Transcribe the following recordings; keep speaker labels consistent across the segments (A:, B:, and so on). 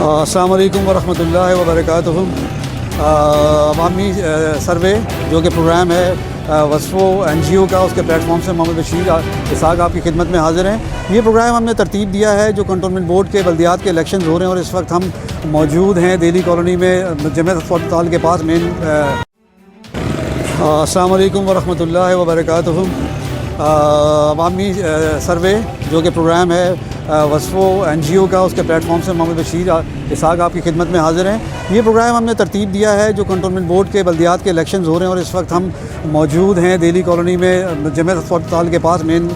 A: अस्सलाम वालेकुम वरहमतुल्लाहि वबरकातुहू। अवामी सर्वे जो कि प्रोग्राम है वसफ़ो NGO का, उसके प्लेटफॉर्म से मोहम्मद बशीर इसाक आपकी खिदमत में हाज़िर हैं। ये प्रोग्राम हमने तरतीब दिया है जो कंटोनमेंट बोर्ड के बल्दियात के इलेक्शन हो रहे हैं और इस वक्त हम मौजूद हैं दिल्ली कॉलोनी में जमियत अस्पताल के पास मेन। अस्सलाम वालेकुम वरहमतुल्लाहि वबरकातुहू। अवामी सर्वे जो कि प्रोग्राम है वसफ़ो NGO का, उसके प्लेटफॉर्म से मोहम्मद बशीर इसाक आपकी खिदमत में हाज़िर हैं। ये प्रोग्राम हमने तरतीब दिया है जो कंटोनमेंट बोर्ड के बल्दियात के इलेक्शन हो रहे हैं और इस वक्त हम मौजूद हैं दिल्ली कॉलोनी में जमियत अस्पताल के पास मेन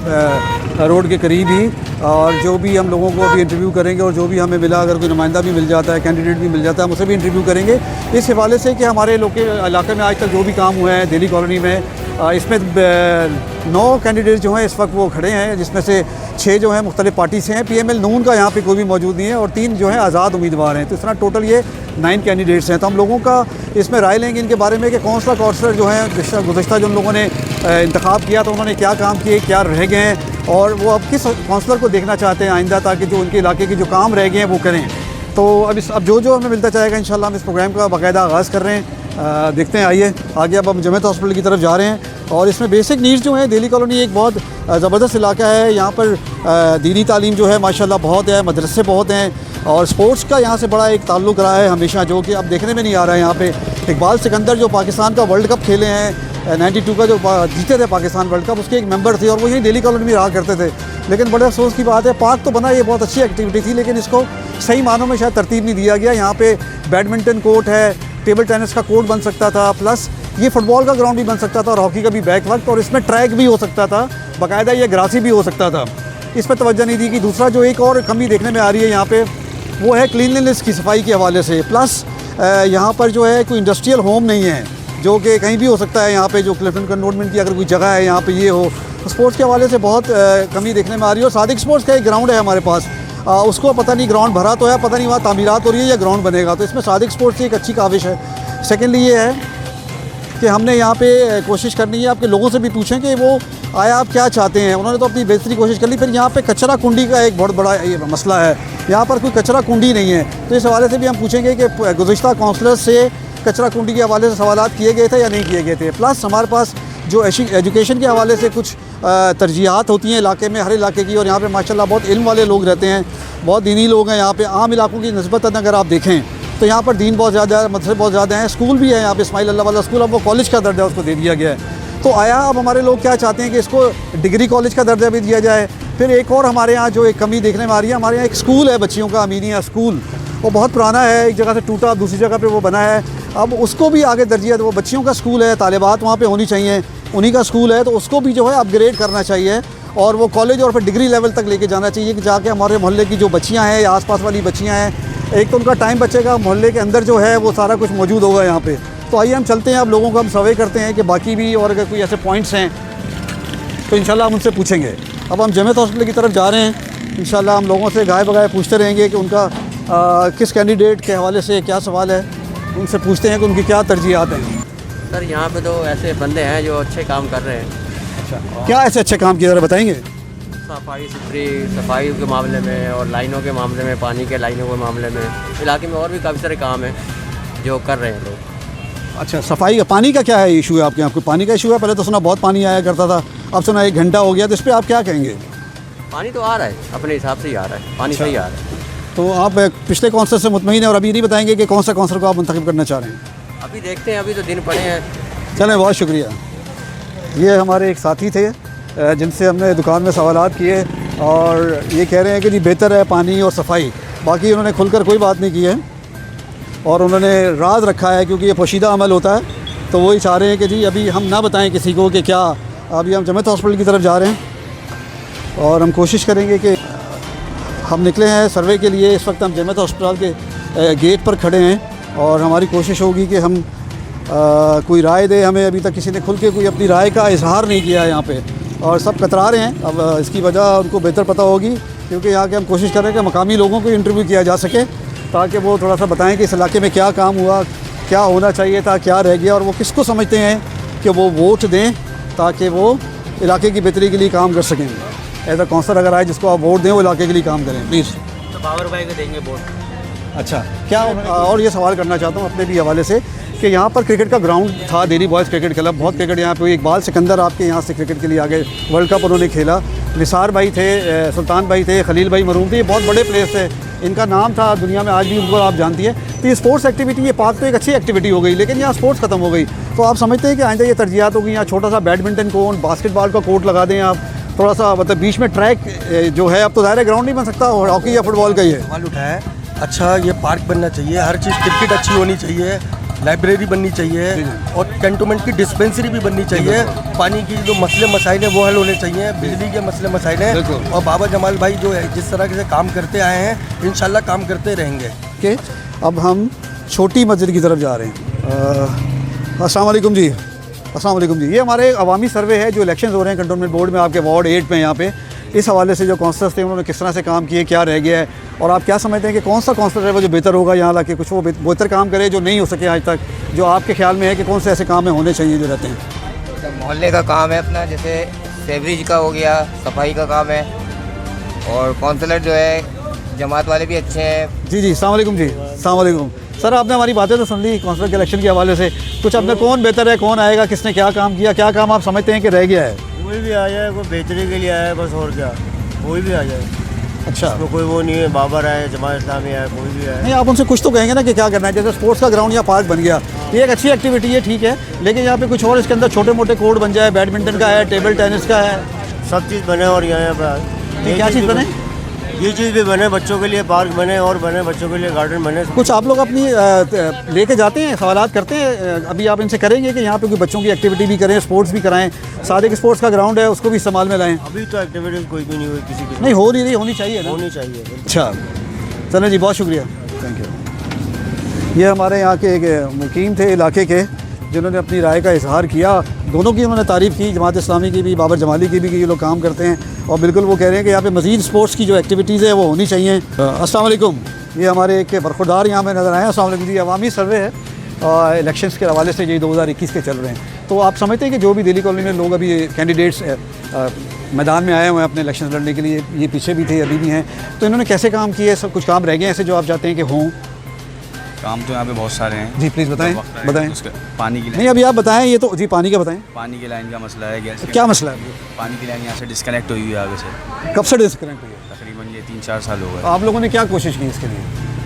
A: रोड के करीब ही। और जो भी हम लोगों को अभी इंटरव्यू करेंगे और जो भी हमें मिला, अगर कोई नुमाइंदा भी मिल जाता है, कैंडिडेट भी मिल जाता है, हम उसे भी इंटरव्यू करेंगे इस हवाले से कि हमारे लोग के इलाके में आज तक जो भी काम हुए हैं दिल्ली कॉलोनी में, इसमें 9 कैंडिडेट जो हैं इस वक्त वो खड़े हैं, जिसमें से 6 जो हैं मुख्तलिफ़ पार्टी से हैं। PML नून का यहाँ पे कोई भी मौजूद नहीं है और 3 जो हैं आज़ाद उम्मीदवार हैं। तो इस तरह टोटल ये 9 कैंडिडेट्स हैं। तो हम लोगों का इसमें राय लेंगे इनके बारे में कि कौंसलर जो हैं गुज़श्ता जो लोगों ने इंतखाब किया तो उन्होंने क्या काम किए, क्या रह गए हैं और वो अब किस कौंसलर को देखना चाहते हैं आइंदा, ताकि जो उनके इलाके के जो काम रह गए हैं वो करें। तो अब जो हमें मिलता जाएगा इंशाल्लाह हम इस प्रोग्राम का बाकायदा आगाज़ कर रहे हैं। देखते हैं, आइए आगे। अब हम जमियत हॉस्पिटल की तरफ जा रहे हैं और इसमें बेसिक नीड्स जो हैं, दिल्ली कॉलोनी एक बहुत ज़बरदस्त इलाका है। यहाँ पर दीनी तालीम जो है माशाल्लाह बहुत है, मदरसे बहुत हैं और स्पोर्ट्स का यहाँ से बड़ा एक ताल्लुक़ रहा है हमेशा, जो कि अब देखने में नहीं आ रहा है। यहाँ पे इकबाल सिकंदर जो पाकिस्तान का वर्ल्ड कप खेले हैं 92 का, जो जीते थे पाकिस्तान वर्ल्ड कप, उसके एक मेंबर थे और वो यहीं दिल्ली कॉलोनी में रहा करते थे। लेकिन बड़े अफसोस की बात है, पार्क तो बना, ये बहुत अच्छी एक्टिविटी थी, लेकिन इसको सही मानों में शायद तरतीब नहीं दिया गया। यहाँ पे बैडमिंटन कोर्ट है, टेबल टेनिस का कोर्ट बन सकता था, प्लस ये फुटबॉल का ग्राउंड भी बन सकता था और हॉकी का भी बैक वक्त, और इसमें ट्रैक भी हो सकता था, बाकायदा ये ग्रासी भी हो सकता था। इस पर तवज्जो नहीं दी कि दूसरा जो एक और कमी देखने में आ रही है यहाँ पे, वो है क्लीनलीनेस की, सफाई के हवाले से। प्लस यहाँ पर जो है कोई इंडस्ट्रियल होम नहीं है, जो कि कहीं भी हो सकता है। यहाँ पे जो क्लिफ्टन कंटोनमेंट की अगर कोई जगह है यहाँ पे ये हो, स्पोर्ट्स के हवाले से बहुत कमी देखने में आ रही है। और सादिक स्पोर्ट्स का एक ग्राउंड है हमारे पास, उसको पता नहीं ग्राउंड भरा तो है, पता नहीं वहाँ तामीरात हो रही है या ग्राउंड बनेगा। तो इसमें सादिक स्पोर्ट्स की एक अच्छी काविश है। सेकेंडली ये है कि हमने यहाँ पे कोशिश करनी है, आपके लोगों से भी पूछें कि वो आया आप क्या चाहते हैं। उन्होंने तो अपनी बेहतरी कोशिश कर ली। फिर यहाँ पे कचरा कुंडी का एक बहुत बड़ा मसला है, यहाँ पर कोई कचरा कुंडी नहीं है। तो इस हवाले से भी हम पूछेंगे कि गुज़श्ता काउंसलर से कचरा कुंडी के हवाले से सवालात किए गए थे या नहीं किए गए थे। प्लस हमारे पास जो एजुकेशन के हवाले से कुछ तरजीहात होती हैं इलाके में, हर इलाके की, और यहाँ पे माशाल्लाह बहुत इल्म वाले लोग रहते हैं, बहुत दीनी लोग हैं यहाँ पे। आम इलाकों की निस्बतन अगर आप देखें तो यहाँ पर दीन बहुत ज़्यादा है, मदरसे बहुत ज़्यादा हैं, स्कूल भी है यहाँ पे। इस्माइल अल्लाह वाला स्कूल, अब वो कॉलेज का दर्जा उसको दे दिया गया है। तो आया अब हमारे लोग क्या चाहते हैं कि इसको डिग्री कॉलेज का दर्जा भी दिया जाए। फिर एक और हमारे यहाँ जो एक कमी देखने में आ रही है, हमारे यहाँ एक स्कूल है बच्चियों का, अमीनिया स्कूल, वो बहुत पुराना है, एक जगह से टूटा, दूसरी जगह पे वो बना है। अब उसको भी आगे दर्जिया, वो बच्चियों का स्कूल है, तालिबात वहाँ पे होनी चाहिए, उन्हीं का स्कूल है, तो उसको भी जो है अपग्रेड करना चाहिए और वो कॉलेज और फिर डिग्री लेवल तक लेके जाना चाहिए कि जाके हमारे मोहल्ले की जो बच्चियाँ हैं या आसपास वाली बच्चियाँ हैं, एक तो उनका टाइम बचेगा, मोहल्ले के अंदर जो है वो सारा कुछ मौजूद होगा यहाँ पे। तो आइए हम चलते हैं, अब लोगों को हम सर्वे करते हैं कि बाकी भी और अगर कोई ऐसे पॉइंट्स हैं तो इंशाल्लाह हम उनसे पूछेंगे। अब हम जमियत हॉस्पिटल की तरफ जा रहे हैं, इंशाल्लाह हम लोगों से गाय बगाए पूछते रहेंगे कि उनका किस कैंडिडेट के हवाले से क्या सवाल है, उनसे पूछते हैं कि उनकी क्या तरजीहात हैं।
B: सर यहाँ पे तो ऐसे बंदे हैं जो अच्छे काम कर रहे हैं।
A: अच्छा, क्या ऐसे अच्छे काम किए ज़रा बताएंगे?
B: सफाई सुथरी, सफाई के मामले में और लाइनों के मामले में, पानी के लाइनों के मामले में, इलाके में और भी काफ़ी सारे काम हैं जो कर रहे हैं लोग।
A: अच्छा, सफाई का, पानी का क्या है इशू है आपके यहाँ? आपको पानी का इशू है? पहले तो सुना बहुत पानी आया करता था, अब सुना 1 घंटा हो गया, तो इस पर आप क्या कहेंगे?
B: पानी तो आ रहा है, अपने हिसाब से ही आ रहा है, पानी सही आ रहा है।
A: तो आप पिछले कौंसलर से मुतमईन हैं और अभी नहीं बताएंगे कि कौन सा कौंसलर को आप मुंतखब करना चाह रहे हैं?
B: अभी देखते हैं, अभी तो दिन पड़े हैं।
A: चलें, बहुत शुक्रिया। ये हमारे एक साथी थे जिनसे हमने दुकान में सवालात किए और ये कह रहे हैं कि जी बेहतर है पानी और सफाई। बाकी उन्होंने खुलकर कोई बात नहीं की है और उन्होंने राज रखा है, क्योंकि ये पोशीदा अमल होता है। तो वही चाह रहे हैं कि जी अभी हम ना बताएं किसी को कि क्या। अभी हम जमियत हॉस्पिटल की तरफ जा रहे हैं और हम कोशिश करेंगे कि हम निकले हैं सर्वे के लिए। इस वक्त हम जमियत हॉस्पिटल के गेट पर खड़े हैं और हमारी कोशिश होगी कि हम कोई राय दे हमें। अभी तक किसी ने खुल के कोई अपनी राय का इजहार नहीं किया है यहाँ पे और सब कतरा रहे हैं। अब इसकी वजह उनको बेहतर पता होगी, क्योंकि यहाँ के हम कोशिश कर रहे हैं कि मकामी लोगों को इंटरव्यू किया जा सके, ताकि वो थोड़ा सा बताएं कि इस इलाके में क्या काम हुआ, क्या होना चाहिए था, क्या रह गया, और वो किसको समझते हैं कि वो वोट दें ताकि वो इलाके की बेहतरी के लिए काम कर सकें। एज अ काउंसलर अगर आए जिसको आप वोट दें वो इलाके के लिए काम करें, प्लीज़।
B: तो बाबर भाई को देंगे वोट।
A: अच्छा, क्या और ये सवाल करना चाहता हूँ अपने भी हवाले से कि यहाँ पर क्रिकेट का ग्राउंड था, डेरी बॉयज़ क्रिकेट क्लब, बहुत क्रिकेट यहाँ पे, इकबाल सिकंदर आपके यहाँ से क्रिकेट के लिए आ गए, वर्ल्ड कप उन्होंने खेला, निसार भाई थे, सुल्तान भाई थे, खलील भाई मरूम थे, ये बहुत बड़े प्लेयर्स थे, इनका नाम था दुनिया में, आज भी उनको आप जानती है। तो ये स्पोर्ट्स एक्टिविटी, ये पार्क तो एक अच्छी एक्टिविटी हो गई, लेकिन यहाँ स्पोर्ट्स ख़त्म हो गई, तो आप समझते हैं कि आइंदा ये तरजीहात होगी, यहाँ छोटा सा बैडमिंटन कोर्ट, बास्केटबॉल का कोर्ट लगा दें आप, थोड़ा सा मतलब बीच में ट्रैक जो है, अब तो ज़ाहिर है ग्राउंड नहीं बन सकता हॉकी या फुटबॉल का ही है।
C: सवाल उठाया, अच्छा ये पार्क बनना चाहिए, हर चीज़, क्रिकेट अच्छी होनी चाहिए, लाइब्रेरी बननी चाहिए और कैंटोनमेंट की डिस्पेंसरी भी बननी चाहिए, पानी की जो मसले मसाइल हैं वो हल होने चाहिए, बिजली के मसले मसाइल हैं, और बाबा जमाल भाई जो है जिस तरह से काम करते आए हैं इंशाल्लाह काम करते रहेंगे।
A: कि अब हम छोटी मस्जिद की तरफ जा रहे हैं। अस्सलाम वालेकुम जी, अस्सलाम वालेकुम जी। ये हमारे अवामी सर्वे है जो इलेक्शन हो रहे हैं कंटोनमेंट बोर्ड में, आपके वार्ड 8 में, यहाँ पे इस हवाले से जो काउंसलर्स थे उन्होंने किस तरह से काम किए, क्या रह गया है, और आप क्या समझते हैं कि कौन सा काउंसलर है वो जो बेहतर होगा यहाँ लाके, कुछ वो बेहतर काम करे जो नहीं हो सके आज तक, जो आपके ख्याल में है कि कौन से ऐसे काम होने चाहिए जो रहते हैं?
D: मोहल्ले का काम है अपना, जैसे सेवरेज का हो गया, सफाई का काम है, और काउंसलर जो है जमात वाले भी अच्छे हैं।
A: जी जी, अस्सलाम वालेकुम जी, अस्सलाम वालेकुम। सर आपने हमारी बातें तो सुन ली काउंसलर के इलेक्शन के हवाले से, कुछ अपने कौन बेहतर है, कौन आएगा, किसने क्या काम किया, क्या काम आप समझते हैं कि रह गया है?
E: कोई भी आ जाए, कोई बेचने के लिए आया है बस, और क्या, कोई भी आ जाए,
A: अच्छा,
E: तो कोई वो नहीं है, बाबर आए, जमात इस्लामी आए, कोई भी आए।
A: नहीं आप उनसे कुछ तो कहेंगे ना कि क्या करना है, जैसे स्पोर्ट्स का ग्राउंड या पार्क बन गया, ये एक अच्छी एक्टिविटी है, ठीक है, लेकिन यहाँ पे कुछ और इसके अंदर छोटे मोटे कोर्ट बन जाए, बैडमिंटन का है, टेबल टेनिस का है,
E: सब चीज़ बने, और यहाँ पर
A: ये क्या चीज़ बने?
E: ये चीज़ भी बने, बच्चों के लिए पार्क बने, और बने बच्चों के लिए गार्डन बने।
A: कुछ आप लोग अपनी लेके जाते हैं, सवालात करते हैं, अभी आप इनसे करेंगे कि यहाँ पे कोई बच्चों की एक्टिविटी भी करें, स्पोर्ट्स भी कराएं, सादिक स्पोर्ट्स का ग्राउंड है उसको भी इस्तेमाल में लाएं?
E: अभी तो एक्टिविटीज़ कोई भी नहीं हुई किसी की,
A: नहीं हो नहीं रही, होनी चाहिए ना,
E: होनी चाहिए।
A: अच्छा चलें जी, बहुत शुक्रिया, थैंक यू। ये हमारे यहाँ के एक मुकीम थे इलाके के, जिन्होंने अपनी राय का इजहार किया, दोनों की उन्होंने तारीफ़ की, जमात इस्लामी की भी, बाबर जमाली की भी, कि ये लोग काम करते हैं, और बिल्कुल वो कह रहे हैं कि यहाँ पे मज़ीद स्पोर्ट्स की जो एक्टिविटीज़ है वो होनी चाहिए। अस्सलाम वालेकुम, ये हमारे एक बरखुरदार यहाँ पे नज़र आए हैं। अस्सलाम वालेकुम जी, अवामी सर्वे है और इलेक्शंस के हवाले से ये 2021 के चल रहे हैं, तो आप समझते हैं कि जो भी दिल्ली कॉलोनी में लोग अभी कैंडिडेट्स मैदान में आए हुए हैं अपने इलेक्शन लड़ने के लिए, ये पीछे भी थे अभी भी हैं, तो इन्होंने कैसे काम किए, सब कुछ काम रह गए ऐसे जो आप चाहते हैं कि हों?
F: काम तो यहाँ पे बहुत सारे हैं
A: जी प्लीज़ बताएं, बताएं।
F: पानी की
A: नहीं
F: लाइन,
A: अभी आप बताएं, ये तो जी पानी का बताएं,
F: पानी की लाइन का मसला है, गैस
A: क्या मसला है?
F: पानी की लाइन यहाँ से डिस्कनेक्ट हुई है आगे से,
A: कब से डिस्कनेक्ट हुई है?
F: तकरीबन ये 3-4 साल हो गए।
A: आप लोगों ने क्या कोशिश की इसके लिए?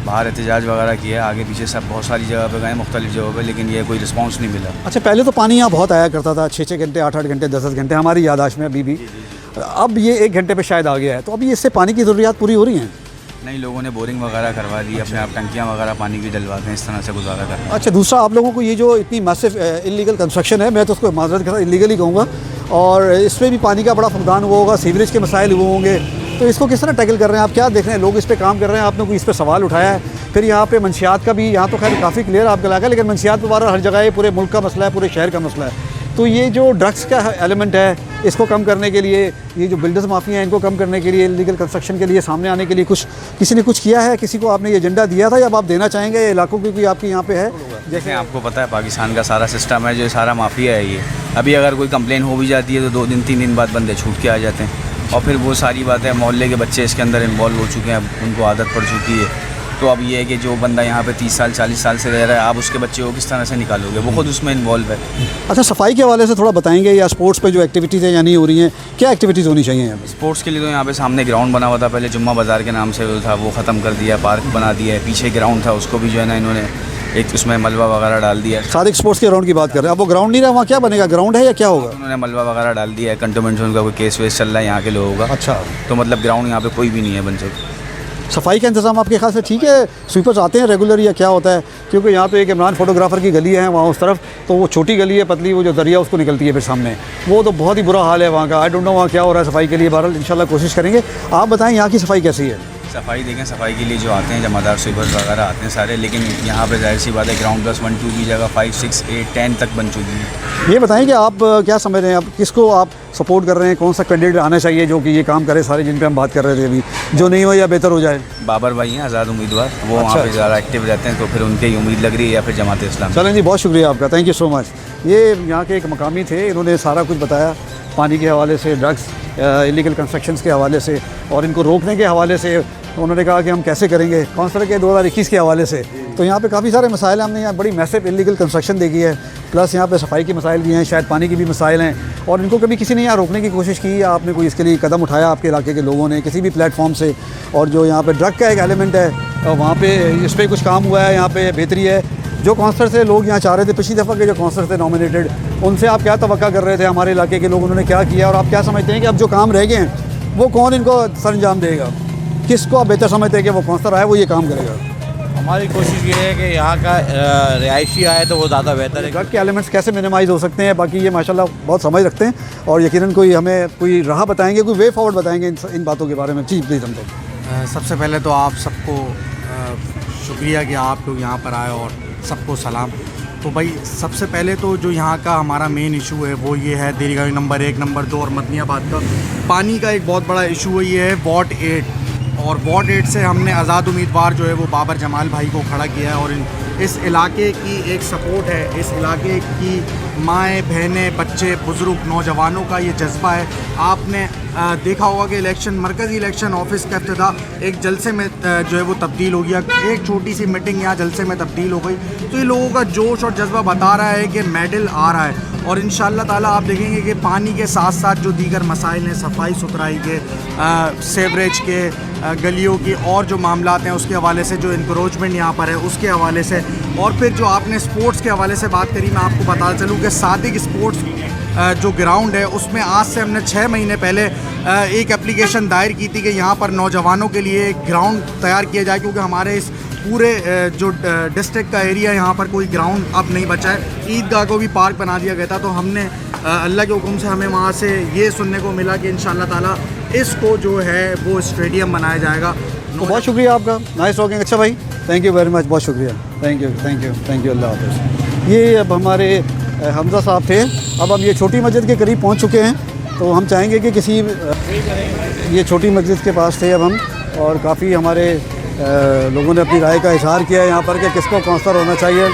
F: बाहर एहतजाज वगैरह किया, आगे पीछे सब बहुत सारी जगह पे गए, मुख्तलिफ जगहों पे, लेकिन ये कोई रिस्पांस नहीं मिला।
A: अच्छा, पहले तो पानी यहाँ बहुत आया करता था, 6-6 घंटे, 8-8 घंटे, 10-10 घंटे, हमारी याददाश्त में अभी भी, अब ये 1 घंटे पे शायद आ गया है, तो अभी इससे पानी की ज़रूरियात पूरी हो रही हैं?
F: नहीं, लोगों ने बोरिंग वगैरह करवा दी, अपने आप टंकियाँ वगैरह पानी की डलवाते हैं, इस तरह से गुजारा करते हैं।
A: अच्छा, दूसरा आप लोगों को ये जो इतनी मैसिव इलीगल कंस्ट्रक्शन है, मैं तो उसको माजरत के साथ इलीगल ही कहूँगा, और इसमें भी पानी का बड़ा फुकदान हुआ होगा, सीवरेज के मसाइल हुए होंगे, तो इसको किस तरह टैकल कर रहे हैं आप? क्या देख रहे हैं, लोग इस पर काम कर रहे हैं, आपने कोई इस पर सवाल उठाया है? फिर यहाँ पे मंशियात का भी, यहाँ तो खैर काफ़ी क्लियर आपका इलाका है, लेकिन मंशियात दोबारा हर जगह है, पूरे मुल्क का मसला है, पूरे शहर का मसला है, तो ये जो ड्रग्स का एलिमेंट है, इसको कम करने के लिए, ये जो बिल्डर्स माफिया हैं इनको कम करने के लिए, लीगल कंस्ट्रक्शन के लिए सामने आने के लिए कुछ किसी ने कुछ किया है? किसी को आपने ये एजेंडा दिया था या अब आप देना चाहेंगे इलाकों की, कोई आपके यहाँ पे है?
F: जैसे आपको पता है पाकिस्तान का सारा सिस्टम है, जो सारा माफिया है ये, अभी अगर कोई कंप्लेन हो भी जाती है तो 2 दिन 3 दिन बाद बंदे छूट के आ जाते हैं, और फिर वो सारी बातें मोहल्ले के बच्चे इसके अंदर इन्वॉल्व हो चुके हैं, उनको आदत पड़ चुकी है, तो अब ये है कि जो बंदा यहाँ पे 30 साल 40 साल से रह रहा है, आप उसके बच्चे को किस तरह से निकालोगे, वो खुद उसमें इन्वॉल्व है।
A: अच्छा, सफाई के हवाले से थोड़ा बताएंगे, या स्पोर्ट्स पे जो एक्टिविटीज़ हैं या नहीं हो रही हैं, क्या एक्टिविटीज़ होनी चाहिए यहाँ पे?
F: स्पोर्ट्स के लिए तो यहाँ पे सामने ग्राउंड बना हुआ था, पहले जुम्मा बाज़ार के नाम से वो था, वो ख़त्म कर दिया, पार्क बना दिया है, पीछे ग्राउंड था उसको भी जो है ना इन्होंने एक उसमें मलबा वगैरह डाल दिया है।
A: सादिक स्पोर्ट्स के ग्राउंड की बात कर रहे हैं, अब वो ग्राउंड नहीं रहा, वहाँ क्या बनेगा, ग्राउंड है या क्या होगा?
F: उन्होंने मलबा वगैरह डाल दिया है, कंटोनमेंट जोन का कोई केस वेस चल रहा है यहाँ के लोगों का,
A: अच्छा,
F: तो मतलब ग्राउंड यहाँ पे कोई भी नहीं है बन सकता।
A: सफाई का इंतज़ाम आपके ख्याल से ठीक है? स्वीपर्स आते हैं रेगुलर या क्या होता है? क्योंकि यहाँ तो एक इमरान फोटोग्राफर की गली है वहाँ उस तरफ, तो वो छोटी गली है पतली, वो जो दरिया उसको निकलती है फिर सामने, वो तो बहुत ही बुरा हाल है वहाँ का। आई डोंट नो वहाँ क्या हो रहा है सफाई के लिए, बहरहाल इंशाल्लाह कोशिश करेंगे। आप बताएं यहाँ की सफाई कैसी है?
F: सफाई देखें, सफाई के लिए जो आते हैं जमादार स्वीपर्स वगैरह आते हैं सारे, लेकिन यहाँ पे जाहिर सी बात है ग्राउंड प्लस 1 2 की जगह 5 6 8 10 तक बन चुकी है।
A: ये बताएं कि आप क्या समझ रहे हैं, आप किसको आप सपोर्ट कर रहे हैं, कौन सा कैंडिडेट आना चाहिए जो कि ये काम करे सारे जिन पे हम बात कर रहे थे अभी, जो नहीं हो या बेहतर हो जाए?
F: बाबर भाई हैं आज़ाद उम्मीदवार, वो वहाँ
A: अच्छा,
F: पे ज़्यादा एक्टिव रहते हैं, तो फिर उनके ही उम्मीद लग रही है, या फिर जमात इस्लाम।
A: चलें जी, बहुत शुक्रिया आपका, थैंक यू सो मच। ये यहाँ के एक मकामी थे, इन्होंने सारा कुछ बताया पानी के हवाले से, ड्रग्स इलीगल कंस्ट्रक्शंस के हवाले से, और इनको रोकने के हवाले से उन्होंने कहा कि हम कैसे करेंगे काउंसलर के 2021 के हवाले से। तो यहाँ पे काफ़ी सारे मसाइल हैं, हमने यहाँ बड़ी मैसिव इलीगल कंस्ट्रक्शन देखी है, प्लस यहाँ पे सफाई के मसाइल भी हैं, शायद पानी के भी मसाइल हैं, और इनको कभी किसी ने यहाँ रोकने की कोशिश की या आपने कोई इसके लिए कदम उठाया आपके इलाके के लोगों ने किसी भी प्लेटफॉर्म से? और जो यहाँ पे ड्रग का एक एलिमेंट है वहाँ पे इस पर कुछ काम हुआ है, यहाँ पे बेहतरी है? जो काउंसलर से लोग यहाँ चाह रहे थे पिछली दफ़ा के जो काउंसलर थे नॉमिनेटेड, उनसे आप क्या तवक्का कर रहे थे हमारे इलाके के लोग, उन्होंने क्या किया, और आप क्या समझते हैं कि अब जो काम रह गए हैं वो कौन इनको सरंजाम देगा? किसको आप बेहतर समझते हैं कि वो काउंसलर आए वो ये काम करेगा?
G: हमारी कोशिश ये है कि यहाँ का रिहायशी आए तो वो ज़्यादा बेहतर है।
A: ड्रग के एलिमेंट्स कैसे मिनिमाइज़ हो सकते हैं? बाकी ये माशाल्लाह बहुत समझ रखते हैं और यकीनन कोई हमें कोई राह बताएंगे, कोई वे फॉरवर्ड बताएंगे इन बातों के बारे में। जी प्लीज़ हमको।
H: सबसे पहले तो आप सबको शुक्रिया कि आप लोग यहाँ पर आए और सबको सलाम। तो भाई सबसे पहले तो जो यहाँ का हमारा मेन इशू है वो ये है दिल्ली का नंबर 1, नंबर 2 और मदनियाबाद का पानी का एक बहुत बड़ा इशू है, ये है वार्ड 8। और वार्ड 8 से हमने आज़ाद उम्मीदवार जो है वो बाबर जमाल भाई को खड़ा किया है, और इस इलाके की एक सपोर्ट है, इस इलाके की माएँ बहनें बच्चे बुज़ुर्ग नौजवानों का ये जज्बा है। आपने देखा होगा कि इलेक्शन मरकज़ी इलेक्शन ऑफिस का इफ्तिताह एक जलसे में जो है वो तब्दील हो गया, एक छोटी सी मीटिंग यहाँ जलसे में तब्दील हो गई। तो ये लोगों का जोश और जज्बा बता रहा है कि मेडल आ रहा है, और इंशाअल्लाह ताला आप देखेंगे कि पानी के साथ साथ जो दीगर मसाइल हैं, सफाई सुथराई के, सेवरेज के, गलियों की और जो मामलात हैं उसके हवाले से, जो इंक्रोचमेंट यहाँ पर है उसके हवाले से, और फिर जो आपने स्पोर्ट्स के हवाले से बात करी, मैं आपको बता चलूँ कि सादिक स्पोर्ट्स जो ग्राउंड है उसमें आज से हमने 6 महीने पहले एक एप्लीकेशन दायर की थी कि यहाँ पर नौजवानों के लिए एक ग्राउंड तैयार किया जाए, क्योंकि हमारे इस पूरे जो डिस्ट्रिक्ट का एरिया यहाँ पर कोई ग्राउंड अब नहीं बचा है। ईदगाह को भी पार्क बना दिया गया था, तो हमने अल्लाह के हुक्म से हमें वहाँ से ये सुनने को मिला कि इंशाअल्लाह ताला इसको जो है वो स्टेडियम बनाया जाएगा।
A: तो बहुत शुक्रिया आपका, नाइस टॉकिंग। अच्छा भाई, थैंक यू वेरी मच, बहुत शुक्रिया, thank you thank you thank you, अल्लाह हाफ़िज़। ये अब हमारे हमज़ा साहब थे, अब हम ये छोटी मस्जिद के करीब पहुँच चुके हैं, तो हम चाहेंगे कि किसी ये छोटी मस्जिद के पास थे अब हम, और काफ़ी हमारे लोगों ने अपनी राय का इजहार किया है यहाँ पर कि किसको काउंसलर होना चाहिए।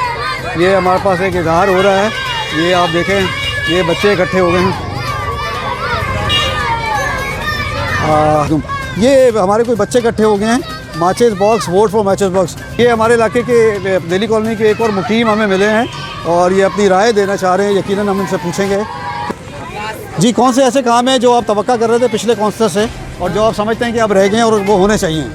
A: ये हमारे पास एक इजहार हो रहा है, ये आप देखें, ये बच्चे इकट्ठे हो गए हैं। ये हमारे कोई बच्चे इकट्ठे हो गए हैं, matches box, vote for matches box. ये हमारे इलाके के दिल्ली कॉलोनी के एक और मुकीम हमें मिले हैं और ये अपनी राय देना चाह रहे हैं, यकीनन हम इनसे पूछेंगे। जी, कौन से ऐसे काम हैं जो आप तवक्का कर रहे थे पिछले काउंसलर से और जो आप समझते हैं कि अब रह गए हैं और वो होने चाहिए?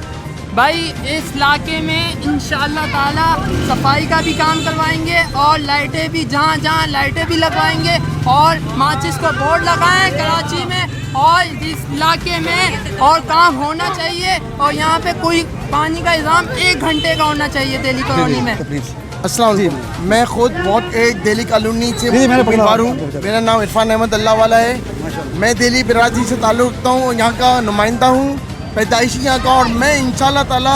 I: भाई इस इलाके में इंशाअल्लाह ताला सफाई का भी काम करवाएंगे और लाइटें भी, जहाँ जहाँ लाइटें भी लगवाएंगे, और माचिस का बोर्ड लगाएं कराची में, और इस इलाके में और काम होना चाहिए। और यहाँ पे कोई पानी का इंतजाम 1 घंटे का होना चाहिए दिल्ली कॉलोनी में।
C: अस्सलाम वालेकुम, मैं खुद वॉर्ड 8 दिल्ली कॉलोनी से उम्मीदवार हूँ। मेरा नाम इरफान अहमद अल्लाह वाला है। मैं दिल्ली बिरादरी से ताल्लुक़ रखता हूँ, यहाँ का नुमाइंदा हूँ, पैदाइशी यहाँ का, और मैं इंशाअल्लाह ताला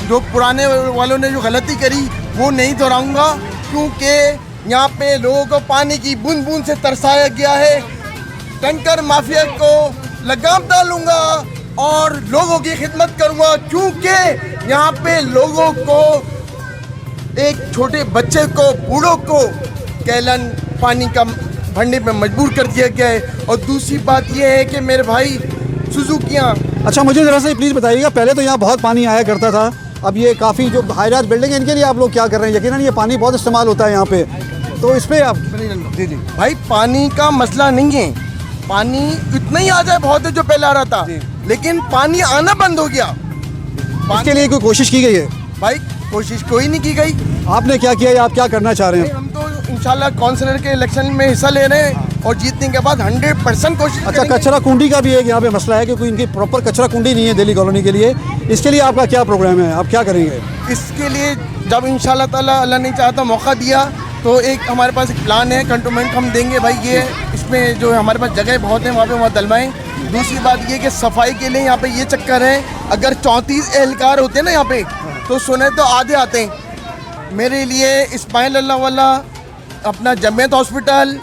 C: जो पुराने वालों ने जो गलती करी वो नहीं दोहराऊँगा, क्योंकि यहाँ पे लोगों को पानी की बूंद बूंद से तरसाया गया है। टैंकर माफिया को लगाम डालूँगा और लोगों की खिदमत करूँगा, क्योंकि यहाँ पे लोगों को, एक छोटे बच्चे को, बूढ़ों को गैलन पानी का भरने पे मजबूर कर दिया गया है। और दूसरी बात यह है कि मेरे भाई सुजुकियाँ।
A: अच्छा, मुझे ज़रा सा प्लीज़ बताइएगा, पहले तो यहाँ बहुत पानी आया करता था, अब ये काफ़ी जो हाई राइज बिल्डिंग है इनके लिए आप लोग क्या कर रहे हैं? यकीनन ये पानी बहुत इस्तेमाल होता है यहाँ पे, तो इस पर आप
C: जी भाई, पानी का मसला नहीं है, पानी इतना ही आ जाए बहुत है जो पहले आ रहा था, लेकिन पानी आना बंद हो गया।
A: इसके लिए कोई कोशिश की गई है?
C: भाई कोशिश कोई नहीं की गई।
A: आपने क्या किया या आप क्या करना चाह रहे हैं?
C: हम तो इंशाल्लाह काउंसलर के इलेक्शन में हिस्सा ले रहे हैं और जीतने के बाद 100% कोशिश।
A: अच्छा, कचरा कुंडी का भी एक यहाँ पे मसला है, क्योंकि इनकी प्रॉपर कचरा कुंडी नहीं है दिल्ली कॉलोनी के लिए। इसके लिए आपका क्या प्रोग्राम है, आप क्या करेंगे?
C: इसके लिए जब इंशाल्लाह ताला अल्लाह ने चाहता मौका दिया तो एक हमारे पास एक प्लान है, कंटोनमेंट हम देंगे भाई। ये इसमें जो हमारे पास जगह बहुत है वहाँ डलवाएँ। दूसरी बात ये कि सफाई के लिए यहाँ पे ये चक्कर है, अगर 34 एहलकार होते हैं ना यहाँ पे, तो सुने तो आधे आते हैं। मेरे लिए इस्माइल अल्लाह वाला, अपना जमियत हॉस्पिटल,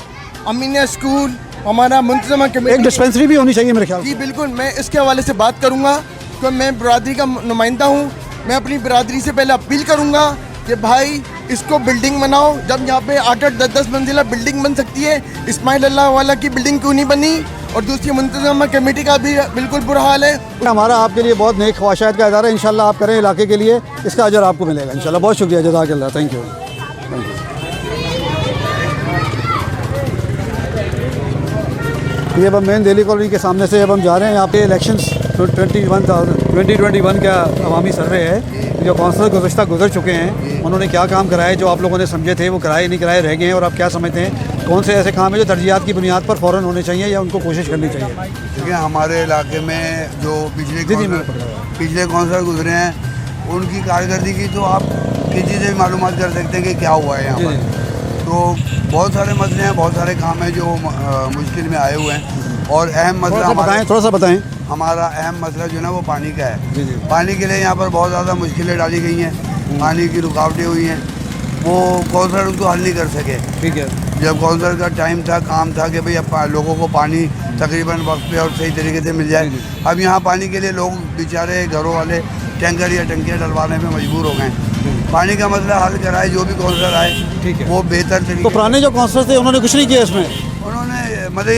C: अमीनिया स्कूल, हमारा मुंतजमा कमेटी,
A: एक डिस्पेंसरी भी होनी चाहिए मेरे ख्याल।
C: जी बिल्कुल, मैं इसके हवाले से बात करूँगा, तो मैं बिरादरी का नुमाइंदा हूँ। मैं अपनी बिरादरी से पहले अपील करूँगा कि भाई इसको बिल्डिंग बनाओ। जब यहाँ पे 8-8, 10-10 मंजिला बिल्डिंग बन सकती है, इस्माइल अल्लाह वाला की बिल्डिंग क्यों नहीं बनी? और दूसरी मुंतज़िमा कमेटी का भी बिल्कुल बुरा हाल है।
A: हमारा आपके लिए बहुत नेक ख्वाहिशात का इदारा है, इंशाल्लाह आप करें इलाके के लिए, इसका अजर आपको मिलेगा इंशाल्लाह। बहुत शुक्रिया, जज़ाकल्लाह, थैंक यू। ये अब हम मेन दिल्ली कॉलोनी के सामने से अब हम जा रहे हैं। यहाँ पे इलेक्शंस 2021 का अवामी सर्वे है। जो काउंसलर गुज़र चुके हैं उन्होंने क्या काम कराए, जो आप लोगों ने समझे थे वो कराए नहीं कराए रह गए हैं, और आप क्या समझते हैं कौन से ऐसे काम है जो तरजीहात की बुनियाद पर फ़ौरन होने चाहिए या उनको कोशिश करनी चाहिए?
J: देखिए, हमारे इलाके में जो पिछले काउंसलर गुजरे हैं उनकी कारकर्दगी की तो आप किसी से भी मालूमात कर सकते हैं कि क्या हुआ है यहाँ पर। तो बहुत सारे मसले हैं, बहुत सारे काम हैं जो मुश्किल में आए हुए हैं। और अहम मसला
A: थोड़ा सा बताएं।
J: हमारा अहम मसला जो है ना वो पानी का है। पानी के लिए यहाँ पर बहुत ज़्यादा मुश्किलें डाली गई हैं, पानी की रुकावटें हुई हैं, वो काउंसलर उसको हल नहीं कर सके।
A: ठीक है,
J: जब काउंसलर का टाइम था, काम था कि भाई अब लोगों को पानी तकरीबन वक्त पे और सही तरीके से मिल जाए। अब यहाँ पानी के लिए लोग बेचारे घरों वाले टैंकर या टंकियाँ डलवाने में मजबूर हो गए। पानी का मसला हल कराए जो भी काउंसलर आए, ठीक है, वो बेहतर तरीके।
A: तो पुराने जो काउंसलर थे उन्होंने कुछ नहीं किया इसमें?
J: उन्होंने मतलब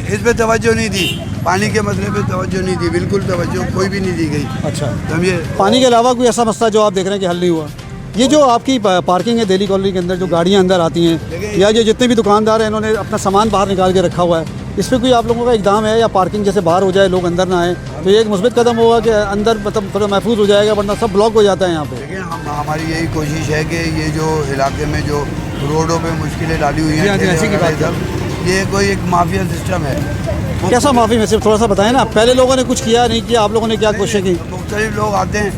J: इस पे तवज्जो नहीं दी, पानी के मसले पे तवज्जो नहीं दी, बिल्कुल तवज्जो कोई भी नहीं दी गई।
A: अच्छा,
J: समझिए।
A: पानी के अलावा कोई ऐसा मसला जो आप देख रहे हैं कि हल नहीं हुआ? ये जो आपकी पार्किंग है दिल्ली कॉलोनी के अंदर, जो गाड़ियाँ अंदर आती हैं या जो जितने भी दुकानदार हैं इन्होंने अपना सामान बाहर निकाल के रखा हुआ है, इस पर कोई आप लोगों का इकदाम है? या पार्किंग जैसे बाहर हो जाए, लोग अंदर ना आए, तो ये एक मुस्बित कदम होगा कि अंदर मतलब थोड़ा महफूज हो जाएगा, वरना सब ब्लॉक हो जाता है यहाँ पे।
J: देखिए, हमारी यही कोशिश है कि ये जो इलाके में जो रोडों पे मुश्किलें डाली हुई हैं, ये कोई एक माफिया सिस्टम है।
A: कैसा माफी में सिर्फ थोड़ा सा बताएं ना। पहले लोगों ने कुछ किया नहीं किया, आप लोगों ने क्या कोशिश की?
J: मुख्तलिफ लोग आते हैं,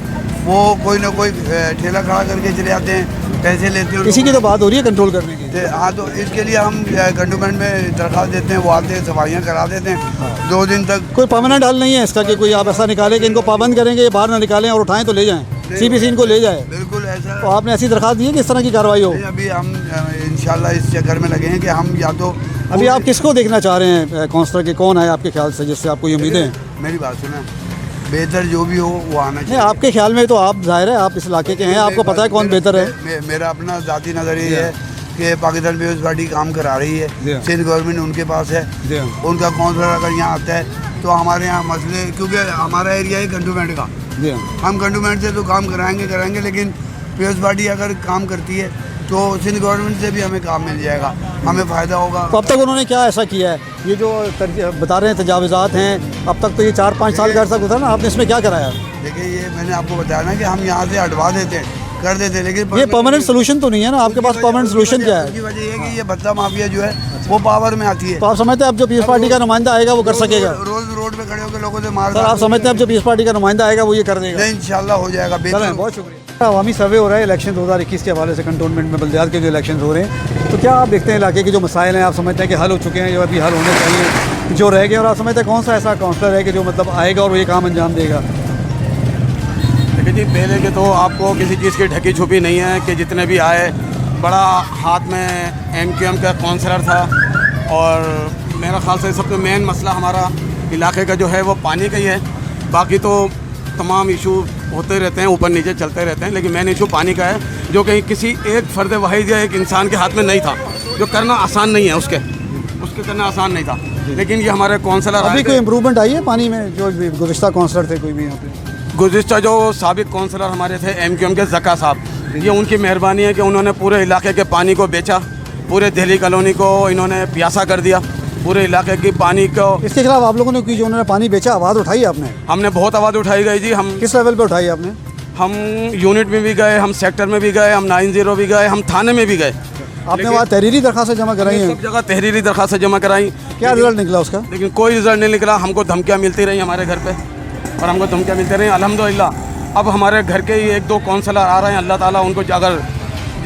J: वो कोई ना कोई ठेला खड़ा करके चले जाते हैं, पैसे लेते हैं।
A: इसी की तो बात हो रही है कंट्रोल करने की।
J: हाँ, तो इसके लिए हम कंटोनमेंट में दरख्वास्त देते हैं, वो आते हैं, सफाइयाँ करा देते हैं 2 दिन तक।
A: कोई परमानेंट हल नहीं है इसका कि कोई आप ऐसा निकालें कि इनको पाबंद करेंगे, ये बाहर ना निकालें और उठाएं तो ले जाएं, CPC इनको ले जाए?
J: बिल्कुल ऐसा।
A: तो आपने ऐसी दरख्वास्त दी है कि इस तरह की कार्रवाई हो?
J: अभी हम इंशाल्लाह इस चक्कर में लगे हैं कि हम या तो
A: अभी आप किसको देखना चाह रहे हैं काउंसलर के, कौन है आपके ख्याल से जिससे आपको ये उम्मीदें हैं?
J: मेरी बात सुना, बेहतर जो भी हो वो आना चाहिए।
A: आपके ख्याल में तो आप जाहिर है आप इस इलाके के हैं, आपको पता है कौन बेहतर है।
J: मेरा अपना ज़ाती नज़रिया है कि पाकिस्तान पीपल्स पार्टी काम करा रही है, सिंध गवर्नमेंट उनके पास है, उनका काउंसलर अगर यहाँ आता है तो हमारे यहाँ मसले, क्योंकि हमारा एरिया है कंटोनमेंट का, हम कंटोनमेंट से तो काम कराएंगे, लेकिन पीपल्स पार्टी अगर काम करती है तो सिंध गवर्नमेंट से भी हमें काम मिल जाएगा, हमें फ़ायदा होगा।
A: तो अब तक उन्होंने क्या ऐसा किया है? ये जो बता रहे हैं तजावुज़ात हैं, अब तक तो ये 4-5 साल का अर्सा गुजरा ना, आपने इसमें क्या कराया?
J: देखिए, ये मैंने आपको बताया ना कि हम यहाँ से हटवा देते हैं, कर देते हैं, लेकिन
A: ये परमानेंट सोल्यूशन तो नहीं है ना आपके पास? परमानेंट सोल्यूशन क्या है?
J: उसकी वजह ये है कि ये भत्ता माफिया जो है वो पावर में आती है।
A: तो आप समझते हैं अब जो पीपल्स पार्टी का नुमाइंदा आएगा वो कर सकेगा?
J: रोज रोड पे खड़े होकर लोगों से मार।
A: सर, आप समझते हैं अब जो पीपल्स पार्टी का नुमाइंदा आएगा वो ये कर देगा?
J: इंशाल्लाह हो जाएगा।
A: बहुत शुक्रिया। अवामी सर्वे हो रहा है इलेक्शन 2021 के हवाले से, कंटोनमेंट में बल्दियात के जो इलेक्शन हो रहे हैं, तो क्या आप देखते हैं इलाके के जो मसाइल हैं, आप समझते हैं कि हल हो चुके हैं, जो अभी हल होने चाहिए, जो रह गए, और आप समझते हैं कौन सा ऐसा काउंसलर है कि जो मतलब आएगा और वो ये काम अंजाम देगा?
G: देखिए जी, पहले के तो आपको किसी चीज़ की ढकी छुपी नहीं है कि जितने भी आए, बड़ा हाथ में MQM का काउंसलर था, और मेरा ख्याल से सबसे मेन मसला हमारा इलाके का जो है वो पानी का ही है। बाकी तो तमाम इशू होते रहते हैं, ऊपर नीचे चलते रहते हैं, लेकिन मेन इशू पानी का है, जो कहीं किसी एक फ़र्द वाहिद या एक इंसान के हाथ में नहीं था, जो करना आसान नहीं है, उसके करना आसान नहीं था। लेकिन ये हमारे काउंसलर
A: अभी कोई इम्प्रूवमेंट आई है पानी में? जो गुज़िश्ता काउंसलर थे कोई भी यहाँ पे?
G: गुज़िश्ता जो साबिक काउंसलर हमारे थे MQM के ज़का साहब, ये उनकी मेहरबानी है कि उन्होंने पूरे इलाके के पानी को बेचा, पूरे दिल्ली कॉलोनी को इन्होंने प्यासा कर दिया, पूरे इलाके की पानी को।
A: इसके खिलाफ आप लोगों ने की, जो उन्होंने पानी बेचा, आवाज़ उठाई आपने?
G: हमने बहुत आवाज़ उठाई गई जी। हम
A: किस लेवल पे उठाई आपने?
G: हम यूनिट में भी गए, हम सेक्टर में भी गए, हम 90 भी गए, हम थाने में भी गए।
A: आपने वहाँ तहरीरी दरख्वास्त जमा कराई है?
G: सब जगह तहरीरी दरख्वास्त जमा कराई।
A: क्या रिजल्ट निकला उसका?
G: लेकिन कोई रिजल्ट नहीं निकला। हमको धमकियाँ मिलती रही हमारे घर पे, और हमको धमकियाँ मिलती रही। अल्हम्दुलिल्लाह अब हमारे घर के ही 1-2 काउंसलर आ रहे हैं, अल्लाह ताला उनको, अगर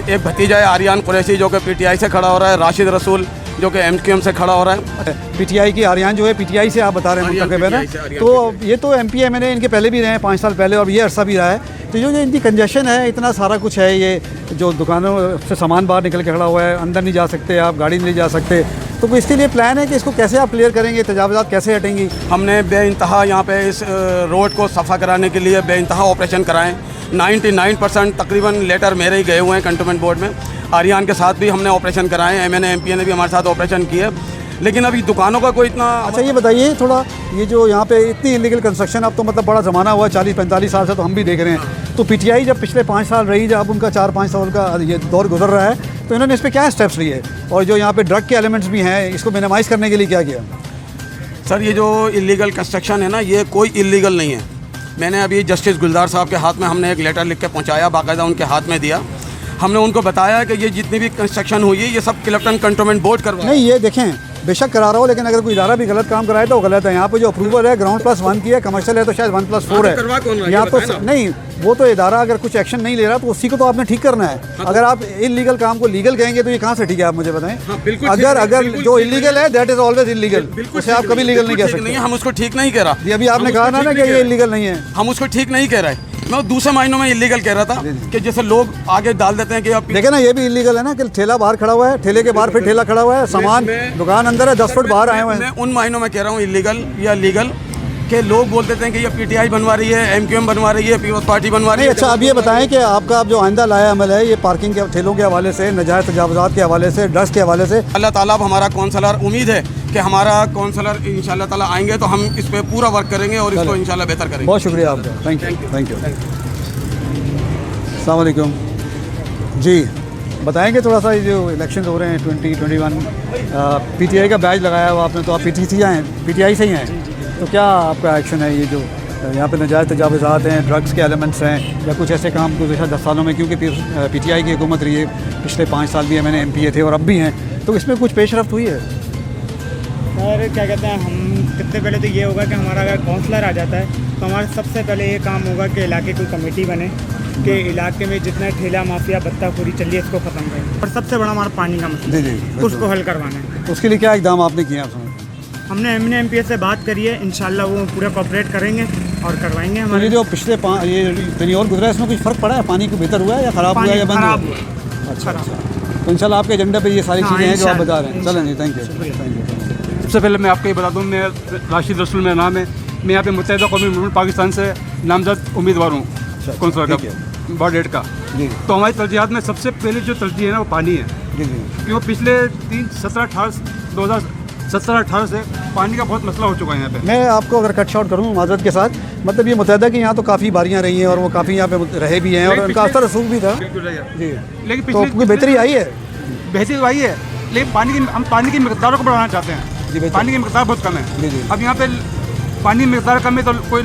G: एक भतीजा है आर्यान कुरैशी जो कि PTI से खड़ा हो रहा है, राशिद रसूल जो कि MQM से खड़ा हो रहा है।
A: PTI की आर्यान जो है PTI से आप बता रहे हैं मुंतखब है ना, तो ये तो MP MNA इनके पहले भी रहे हैं 5 साल पहले, और ये अरसा भी रहा है। तो जो इनकी कंजेशन है, इतना सारा कुछ है, ये जो दुकानों से सामान बाहर निकल के खड़ा हुआ है, अंदर नहीं जा सकते आप, गाड़ी नहीं जा सकते, तो कोई इसके लिए प्लान है कि इसको कैसे आप क्लियर करेंगे, तजावज़ात कैसे हटेंगी?
G: हमने बेइंतहा यहाँ पे इस रोड को सफ़ा कराने के लिए बेइंतहा ऑपरेशन कराएं। 99% तकरीबन लेटर मेरे ही गए हुए हैं कंटोनमेंट बोर्ड में। आर्यान के साथ भी हमने ऑपरेशन कराए, MNA MPA ने भी हमारे साथ ऑपरेशन किए, लेकिन अभी दुकानों का कोई इतना।
A: अच्छा ये बताइए थोड़ा, ये जो यहाँ पे इतनी इलीगल कंस्ट्रक्शन, अब तो मतलब बड़ा ज़माना हुआ, 40-45 साल से तो हम भी देख रहे हैं, तो PTI जब पिछले 5 साल रही, जब उनका 4-5 साल का ये दौर गुजर रहा है, तो इन्होंने इस पर क्या स्टेप्स लिए, और जो यहाँ पे ड्रग के एलिमेंट्स भी हैं, इसको मिनिमाइज़ करने के लिए क्या किया?
G: सर ये जो इलीगल कंस्ट्रक्शन है ना, ये कोई इलीगल नहीं है। मैंने अभी जस्टिस गुलजार साहब के हाथ में हमने एक लेटर लिख के पहुँचाया, बाकायदा उनके हाथ में दिया। हमने उनको बताया कि ये जितनी भी कंस्ट्रक्शन हुई है ये सब क्लिफ्टन कंटोनमेंट बोर्ड करवा।
A: नहीं ये देखें, बेशक करा रहा हो, लेकिन अगर कोई इदारा भी गलत काम कराए तो वो गलत है। यहाँ पे जो अप्रूवल है ग्राउंड +1 की है, कमर्शियल है तो शायद 1+4 है।
G: करवा कौन रहा है?
A: यहाँ तो नहीं, वो तो इदारा अगर कुछ एक्शन नहीं ले रहा तो उसी को तो आपने ठीक करना है। अगर आप इलीगल काम को लीगल कहेंगे तो ये कहाँ से ठीक है, आप मुझे बताएं। अगर जो इलीगल है दैट इज ऑलवेज इलीगल, उसे आप कभी लीगल नहीं कह सकते।
G: हम उसको ठीक नहीं कह रहा।
A: अभी आपने कहा ना कि ये इलीगल नहीं है,
G: हम उसको ठीक नहीं कह रहे। मैं दूसरे मायनों में इलीगल कह रहा था कि जैसे लोग आगे डाल देते हैं कि आप
A: देखे ना, ये भी इलीगल है ना कि ठेला बाहर खड़ा हुआ है, ठेले के बाहर फिर ठेला खड़ा हुआ है, सामान दुकान अंदर है, 10 फुट बाहर आए हुए हैं।
G: मैं उन मायनों में कह रहा हूँ इलीगल या लीगल के लोग बोल देते हैं कि ये PTI बनवा रही है, MQM बनवा रही है, पीपल्स पार्टी बनवा रही है।
A: अच्छा अब ये बताएं कि आपका जो आइंदा लाया अमल है, ये पार्किंग के ठेलों के हवाले से, नजायज़ तजावुज़ात के हवाले से, ड्रग्स के हवाले से,
G: अल्लाह ताला अब हमारा कौंसलर, उम्मीद है कि हमारा कौंसलर इंशाल्लाह ताला आएंगे तो हम इस पर पूरा वर्क करेंगे और इसको इंशाल्लाह बेहतर करेंगे।
A: बहुत शुक्रिया आपका, थैंक यू, थैंक यू। अस्सलाम वालेकुम जी, बताएंगे थोड़ा सा, ये जो इलेक्शन हो रहे हैं 2021, PTI का बैज लगाया हुआ आपने, तो आप PTI से ही हैं, तो क्या आपका एक्शन है? ये जो यहाँ पे नजायज़ तजावुज़ात हैं, ड्रग्स के एलिमेंट्स हैं, या कुछ ऐसे काम गुज़श्ता 10 सालों में, क्योंकि PTI की हुकूमत रही है, पिछले 5 साल भी MNA MPA थे और अब भी हैं, तो इसमें कुछ पेशरफ्त हुई है?
K: और क्या कहते हैं, हम सबसे पहले तो ये होगा कि हमारा अगर काउंसलर आ जाता है तो हमारा सबसे पहले ये काम होगा कि इलाके की कमेटी बने कि इलाके में जितना ठेला माफिया बत्ताखोरी चल रही है इसको ख़त्म करें, और सबसे बड़ा हमारा पानी का मसला
A: जी,
K: उसको हल करवाना है।
A: उसके लिए क्या इक़दाम आपने किए आप समझते हैं?
K: हमने MNA MPA से बात करी है, इंशाल्लाह वो पूरा कोऑपरेट करेंगे और करवाएंगे।
A: हमारे जो पिछले ये टेन्योर गुजरा है, इसमें कुछ फ़र्क पड़ा है? पानी को बेहतर हुआ है या ख़राब हुआ है या बंद हुआ? अच्छा, तो इंशाल्लाह आपके एजेंडा पे ये सारी चीज़ें हैं जो आप बता रहे हैं। चलें जी, थैंक यू।
L: सबसे पहले मैं आपको ये बता दूँ, मैं राशिद रसूल मेरा नाम है, मैं यहाँ पे मुत्तहिदा कौमी मूवमेंट पाकिस्तान से नामजद उम्मीदवार हूँ कौंसलर का, बॉर्ड 8 का। तो हमारी तरजीहात में सबसे पहले जो तरजीह है ना वो पानी है, क्योंकि पिछले 2017-18 से पानी का बहुत मसला हो चुका है यहाँ पे।
A: मैं आपको अगर कट शॉट करूँ माजरत के साथ, मतलब ये मुत्तहिदा कि यहाँ तो काफ़ी बारियाँ रही हैं और वो काफ़ी यहाँ पे रहे भी हैं और उनका असर रसूख भी था जी,
L: लेकिन
A: तो कोई बेहतरी आई है?
L: बेहतरी आई है, लेकिन हम पानी की मिकदार को बढ़ाना चाहते हैं। पानी की मिकदार बहुत कम है। अब यहाँ पे पानी की मिकदार कम है तो कोई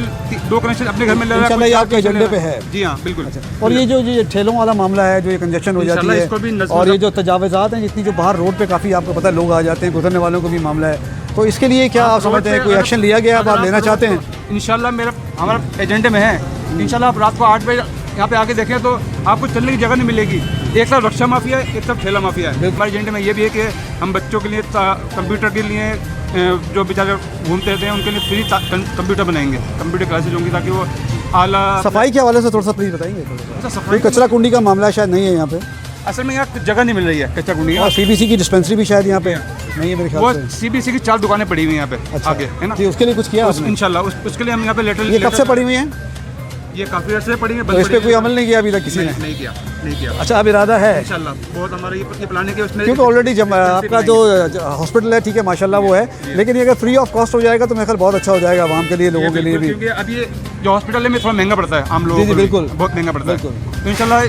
L: 2 कनेक्शन अपने घर में ले रहा है,
A: आपके एजेंडे पे है।
L: जी हाँ बिल्कुल।
A: और ये जो ठेलों वाला मामला है, जो ये कंजेशन हो जाती है, और ये जो तजावुज़ात हैं जितनी, जो बाहर रोड पे काफ़ी आपको पता है लोग आ जाते हैं, गुजरने वालों को भी मामला है, तो इसके लिए क्या आप समझते हैं कोई एक्शन लिया गया, आप लेना चाहते हैं?
L: इंशाल्लाह हमारा एजेंडे में है। इंशाल्लाह आप रात को 8 बजे यहाँ पे आके देखें तो आपको चलने की जगह नहीं मिलेगी। एक तरफ रक्षा माफिया है, एक तरफ ठेला माफिया है। हमारे एजेंडे में ये भी है कि हम बच्चों के लिए कंप्यूटर के लिए जो बेचारे घूमते रहते हैं उनके लिए फ्री कंप्यूटर बनाएंगे, कंप्यूटर क्लासेज होंगी ताकि वो आला।
A: सफाई के हवाले से थोड़ा सा प्लीज़ बताएंगे? सफाई कचरा कुंडी का मामला शायद नहीं है यहाँ पे,
L: असल में यहाँ जगह नहीं मिल रही है कच्चा कुंडी।
A: और CBC की डिस्पेंसरी भी शायद यहाँ पे नहीं है मेरे ख्याल से।
L: CBC की 4 दुकानें पड़ी हुई हैं यहाँ पे आगे, है ना?
A: उसके लिए कुछ किया
L: इंशाल्लाह उसके लिए हम यहाँ पे लेटर।
A: ये कब से पड़ी हुई हैं?
L: ये काफ़ी अर्से से पड़ी है।
A: तो इस पर कोई अमल नहीं किया अभी तक किसी ने?
L: नहीं किया।
A: अच्छा, अब इरादा है
L: इंशाल्लाह, बहुत हमारा ये प्लान है कि उसमें,
A: क्योंकि ऑलरेडी आपका जो हॉस्पिटल है ठीक है माशाल्लाह वो है, लेकिन ये अगर फ्री ऑफ कॉस्ट हो जाएगा तो मेरे ख्याल बहुत अच्छा हो जाएगा आवाम के लिए, लोगों के लिए भी।
L: क्योंकि अब ये जो हॉस्पिटल है में थोड़ा महंगा पड़ता है आम लोगों को,
A: बिल्कुल
L: बहुत महंगा पड़ता है। तो इंशाल्लाह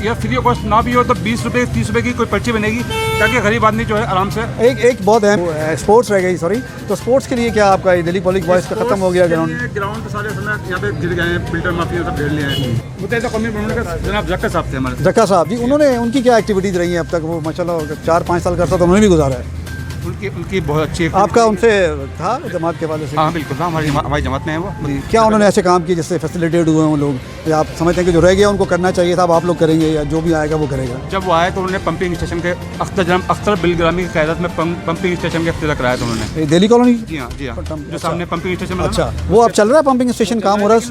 L: या फ्री ऑफ कॉस्ट ना भी हो तो 20 रुपये 30 रुपये की कोई पर्ची बनेगी ताकि गरीब आदमी जो है आराम से।
A: एक बहुत है स्पोर्ट्स रह गई, सॉरी, तो स्पोर्ट्स के लिए क्या आपका दिल्ली पब्लिक वॉइस का खत्म हो गया?
L: ग्राउंड तो सारे समय यहाँ पे गिर गए हैं, बिल्डर माफिया सब घेर लिए हैं। मुत्तहिदा कौमी मूवमेंट का जनाब जक्का साहब थे हमारे।
A: जक्का साहब जी, उनकी क्या एक्टिविटीज़ रही हैं अब तक? वो माशाल्लाह 4-5 साल का अर्सा तो उन्होंने भी गुजारा है।
L: उनकी बहुत अच्छी।
A: आपका उनसे था जमात के वाले से?
L: हाँ बिल्कुल था, हमारी जमात में है वो।
A: क्या उन्होंने ऐसे काम किए जिससे फैसिलिटेट हुए हैं लोग, या आप समझते हैं कि जो रह गया उनको करना चाहिए था, अब आप लोग करेंगे या जो भी आएगा वो करेगा?
L: जब वो आए तो उन्होंने पंपिंग स्टेशन के अख्तर बिलग्रामी की क़यादत में पंपिंग स्टेशन का इफ्तिताह कराया था उन्होंने।
A: दिल्ली कॉलोनी?
L: जी हाँ जी हाँ, जो सामने पंपिंग स्टेशन।
A: अच्छा, वो अब चल रहा है पंपिंग स्टेशन, काम हो रहा है?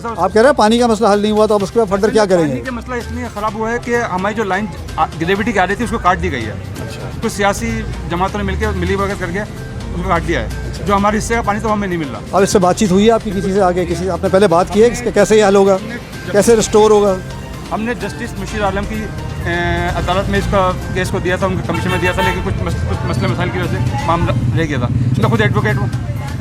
A: आप कह रहे हैं पानी का मसला हल नहीं हुआ, तो अब उसके बाद फर्दर क्या करेंगे?
L: पानी का मसला इसलिए ख़राब हुआ है कि हमारी जो लाइन ग्रेविटी की आ रही थी उसको काट दी गई है।
A: अच्छा,
L: कुछ सियासी जमातों ने मिलकर मिली भगत करके उनको काट दिया है। जो हमारे हिस्से का पानी तो हमें नहीं मिल रहा।
A: अब इससे बातचीत हुई है आपकी किसी से आगे? किसी आपने पहले बात की है कि कैसे ये हल होगा, कैसे रिस्टोर होगा?
L: हमने जस्टिस मुशीर आलम की अदालत में इसका केस को दिया था, उनके कमीशन में दिया था, लेकिन कुछ मसले मसाइल की वजह से मामला रह गया था। मैं खुद एडवोकेट हूँ।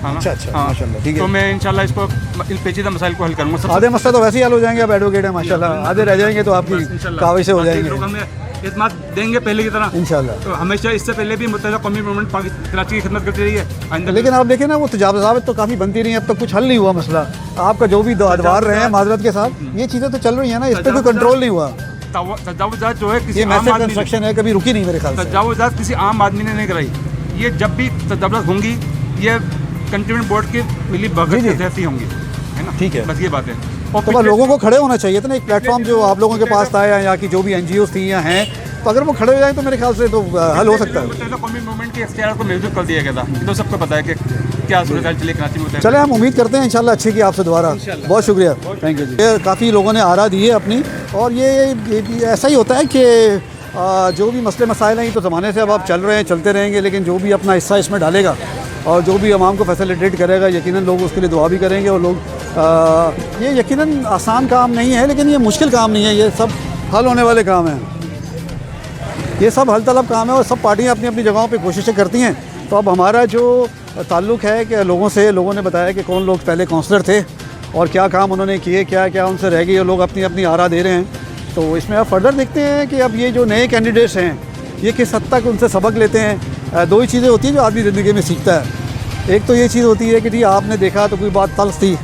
L: हाँ,
A: अच्छा, माशाल्लाह, ठीक है।
L: तो मैं इंशाल्लाह इसको इन पेचीदा मसाइल को हल करूँगा।
A: आधे मसले तो वैसे ही हल हो जाएंगे, आप एडवोकेट हैं माशाल्लाह, आधे रह जाएंगे तो आपकी काविश से हो जाएंगे।
L: लोग हमें इत्मीनान देंगे पहले की तरह
A: इंशाल्लाह।
L: तो हमेशा इससे पहले भी मुत्तहिदा कौमी मूवमेंट कराची की खिदमत करती रही है।
A: लेकिन आप देखें ना, वो तजावज़ात तो काफ़ी बनती रही है, अब तक कुछ हल नहीं हुआ मसला। आपका जो भी अदवार रहे हैं माजरत के साथ, ये चीज़ें तो चल रही हैं ना, इस पर कोई कंट्रोल नहीं हुआ।
L: तजावुज़ात जो है किसी
A: ये
L: आम
A: मैसिव
L: आदमी
A: कंस्ट्रक्शन है, कभी रुकी नहीं मेरे ख्याल से।
L: तजावुज़ात किसी आम आदमी ने नहीं कराई। ये जब भी तजावुज़ात होंगी ये कंटेनमेंट बोर्ड की मिली भगत के तहत ही होंगी, है ना?
A: ठीक है,
L: बस ये बात है।
A: और तो लोगों को खड़े होना चाहिए था ना, एक प्लेटफॉर्म जो आप लोगों के पास था या यहाँ की जो भी NGOs थी या हैं, तो अगर वो खड़े हो जाए तो मेरे ख्याल से तो हल हो सकता है।
L: कौमी मूवमेंट के इख्तियार को महदूद कर दिया गया था, ये तो सबको पता है कि क्या सूरत चली कराची में।
A: चले, हम उम्मीद करते हैं इंशाल्लाह अच्छे की आपसे दोबारा। बहुत शुक्रिया, थैंक यू जी। काफ़ी लोगों ने आरा दी है अपनी, और ये ऐसा ही होता है कि जो भी मसले मसाइल हैं ये तो ज़माने से अब आप चल रहे हैं, चलते रहेंगे, लेकिन जो भी अपना हिस्सा इसमें डालेगा और जो भी आवाम को फैसिलिटेट करेगा, यकीनन लोग उसके लिए दुआ भी करेंगे। और लोग ये यकीनन आसान काम नहीं है, लेकिन ये मुश्किल काम नहीं है, ये सब हल होने वाले काम हैं, ये सब हल तलब काम है, और सब पार्टियाँ अपनी अपनी जगहों पे कोशिशें करती हैं। तो अब हमारा जो ताल्लुक़ है कि लोगों ने बताया कि कौन लोग पहले काउंसलर थे और क्या काम उन्होंने किए, क्या क्या उनसे रह गई, और लोग अपनी अपनी आरा दे रहे हैं। तो इसमें अब फर्दर देखते हैं कि अब ये जो नए कैंडिडेट्स हैं ये किस हद तक उनसे सबक लेते हैं। दो ही चीज़ें होती हैं जो आदमी ज़िंदगी में सीखता है। एक तो ये चीज़ होती है कि जी आपने देखा तो कोई बात तल्ख थी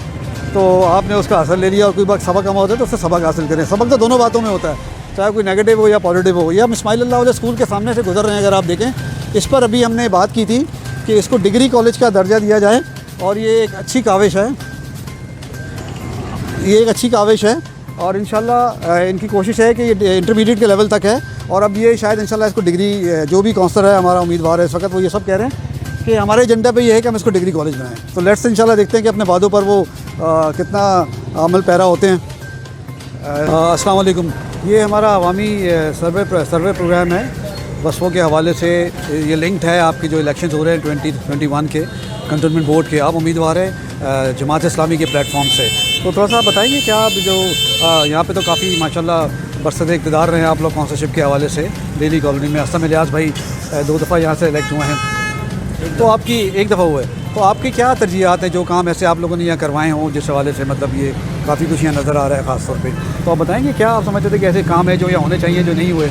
A: तो आपने उसका असर ले लिया, और कोई बात सबक हमा होता है तो उससे सबक हासिल करें। सबक तो दोनों बातों में होता है, चाहे कोई नेगेटिव हो या पॉजिटिव हो। ये हम इस्माइल अल्लाह स्कूल के सामने से गुजर रहे हैं, अगर आप देखें, इस पर अभी हमने बात की थी कि इसको डिग्री कॉलेज का दर्जा दिया जाए, और ये एक अच्छी काविश है, ये एक अच्छी काविश है, और इंशाल्लाह इनकी कोशिश है कि ये इंटरमीडिएट के लेवल तक है, और अब ये शायद इंशाल्लाह इसको डिग्री, जो भी काउंसलर है हमारा उम्मीदवार है इस वक्त, वो ये सब कह रहे हैं कि हमारे एजेंडा पे ये है कि हम इसको डिग्री कॉलेज बनाएं। तो लेट्स इंशाल्लाह देखते हैं कि अपने वादों पर वो कितना अमल पैरा होते हैं। अस्सलाम वालेकुम। ये हमारा अवामी सर्वे प्रोग्राम है, वस्फों के हवाले से ये लिंक्ड है आपके जो इलेक्शन हो रहे हैं 2021 के कंटोनमेंट बोर्ड के। आप उम्मीदवार हैं जमात इस्लामी के प्लेटफॉर्म से, तो थोड़ा सा बताएंगे क्या आप जो यहाँ पे तो काफ़ी माशाल्लाह बरसत इक़्तिदार रहे हैं आप लोग स्पॉन्सरशिप के हवाले से डेली कॉलोनी में। असम इलियास भाई 2 दफ़ा यहाँ से इलेक्ट हुए हैं, तो आपकी 1 दफ़ा हुए, तो आपकी क्या तरजीहात हैं, जो काम ऐसे आप लोगों ने यहाँ करवाए हों जिस हवाले से, मतलब ये काफ़ी कुछ यहाँ नज़र आ रहा है ख़ास तौर पे, तो आप बताएंगे क्या आप समझते थे कि ऐसे काम है जो यहाँ होने चाहिए जो नहीं हुए,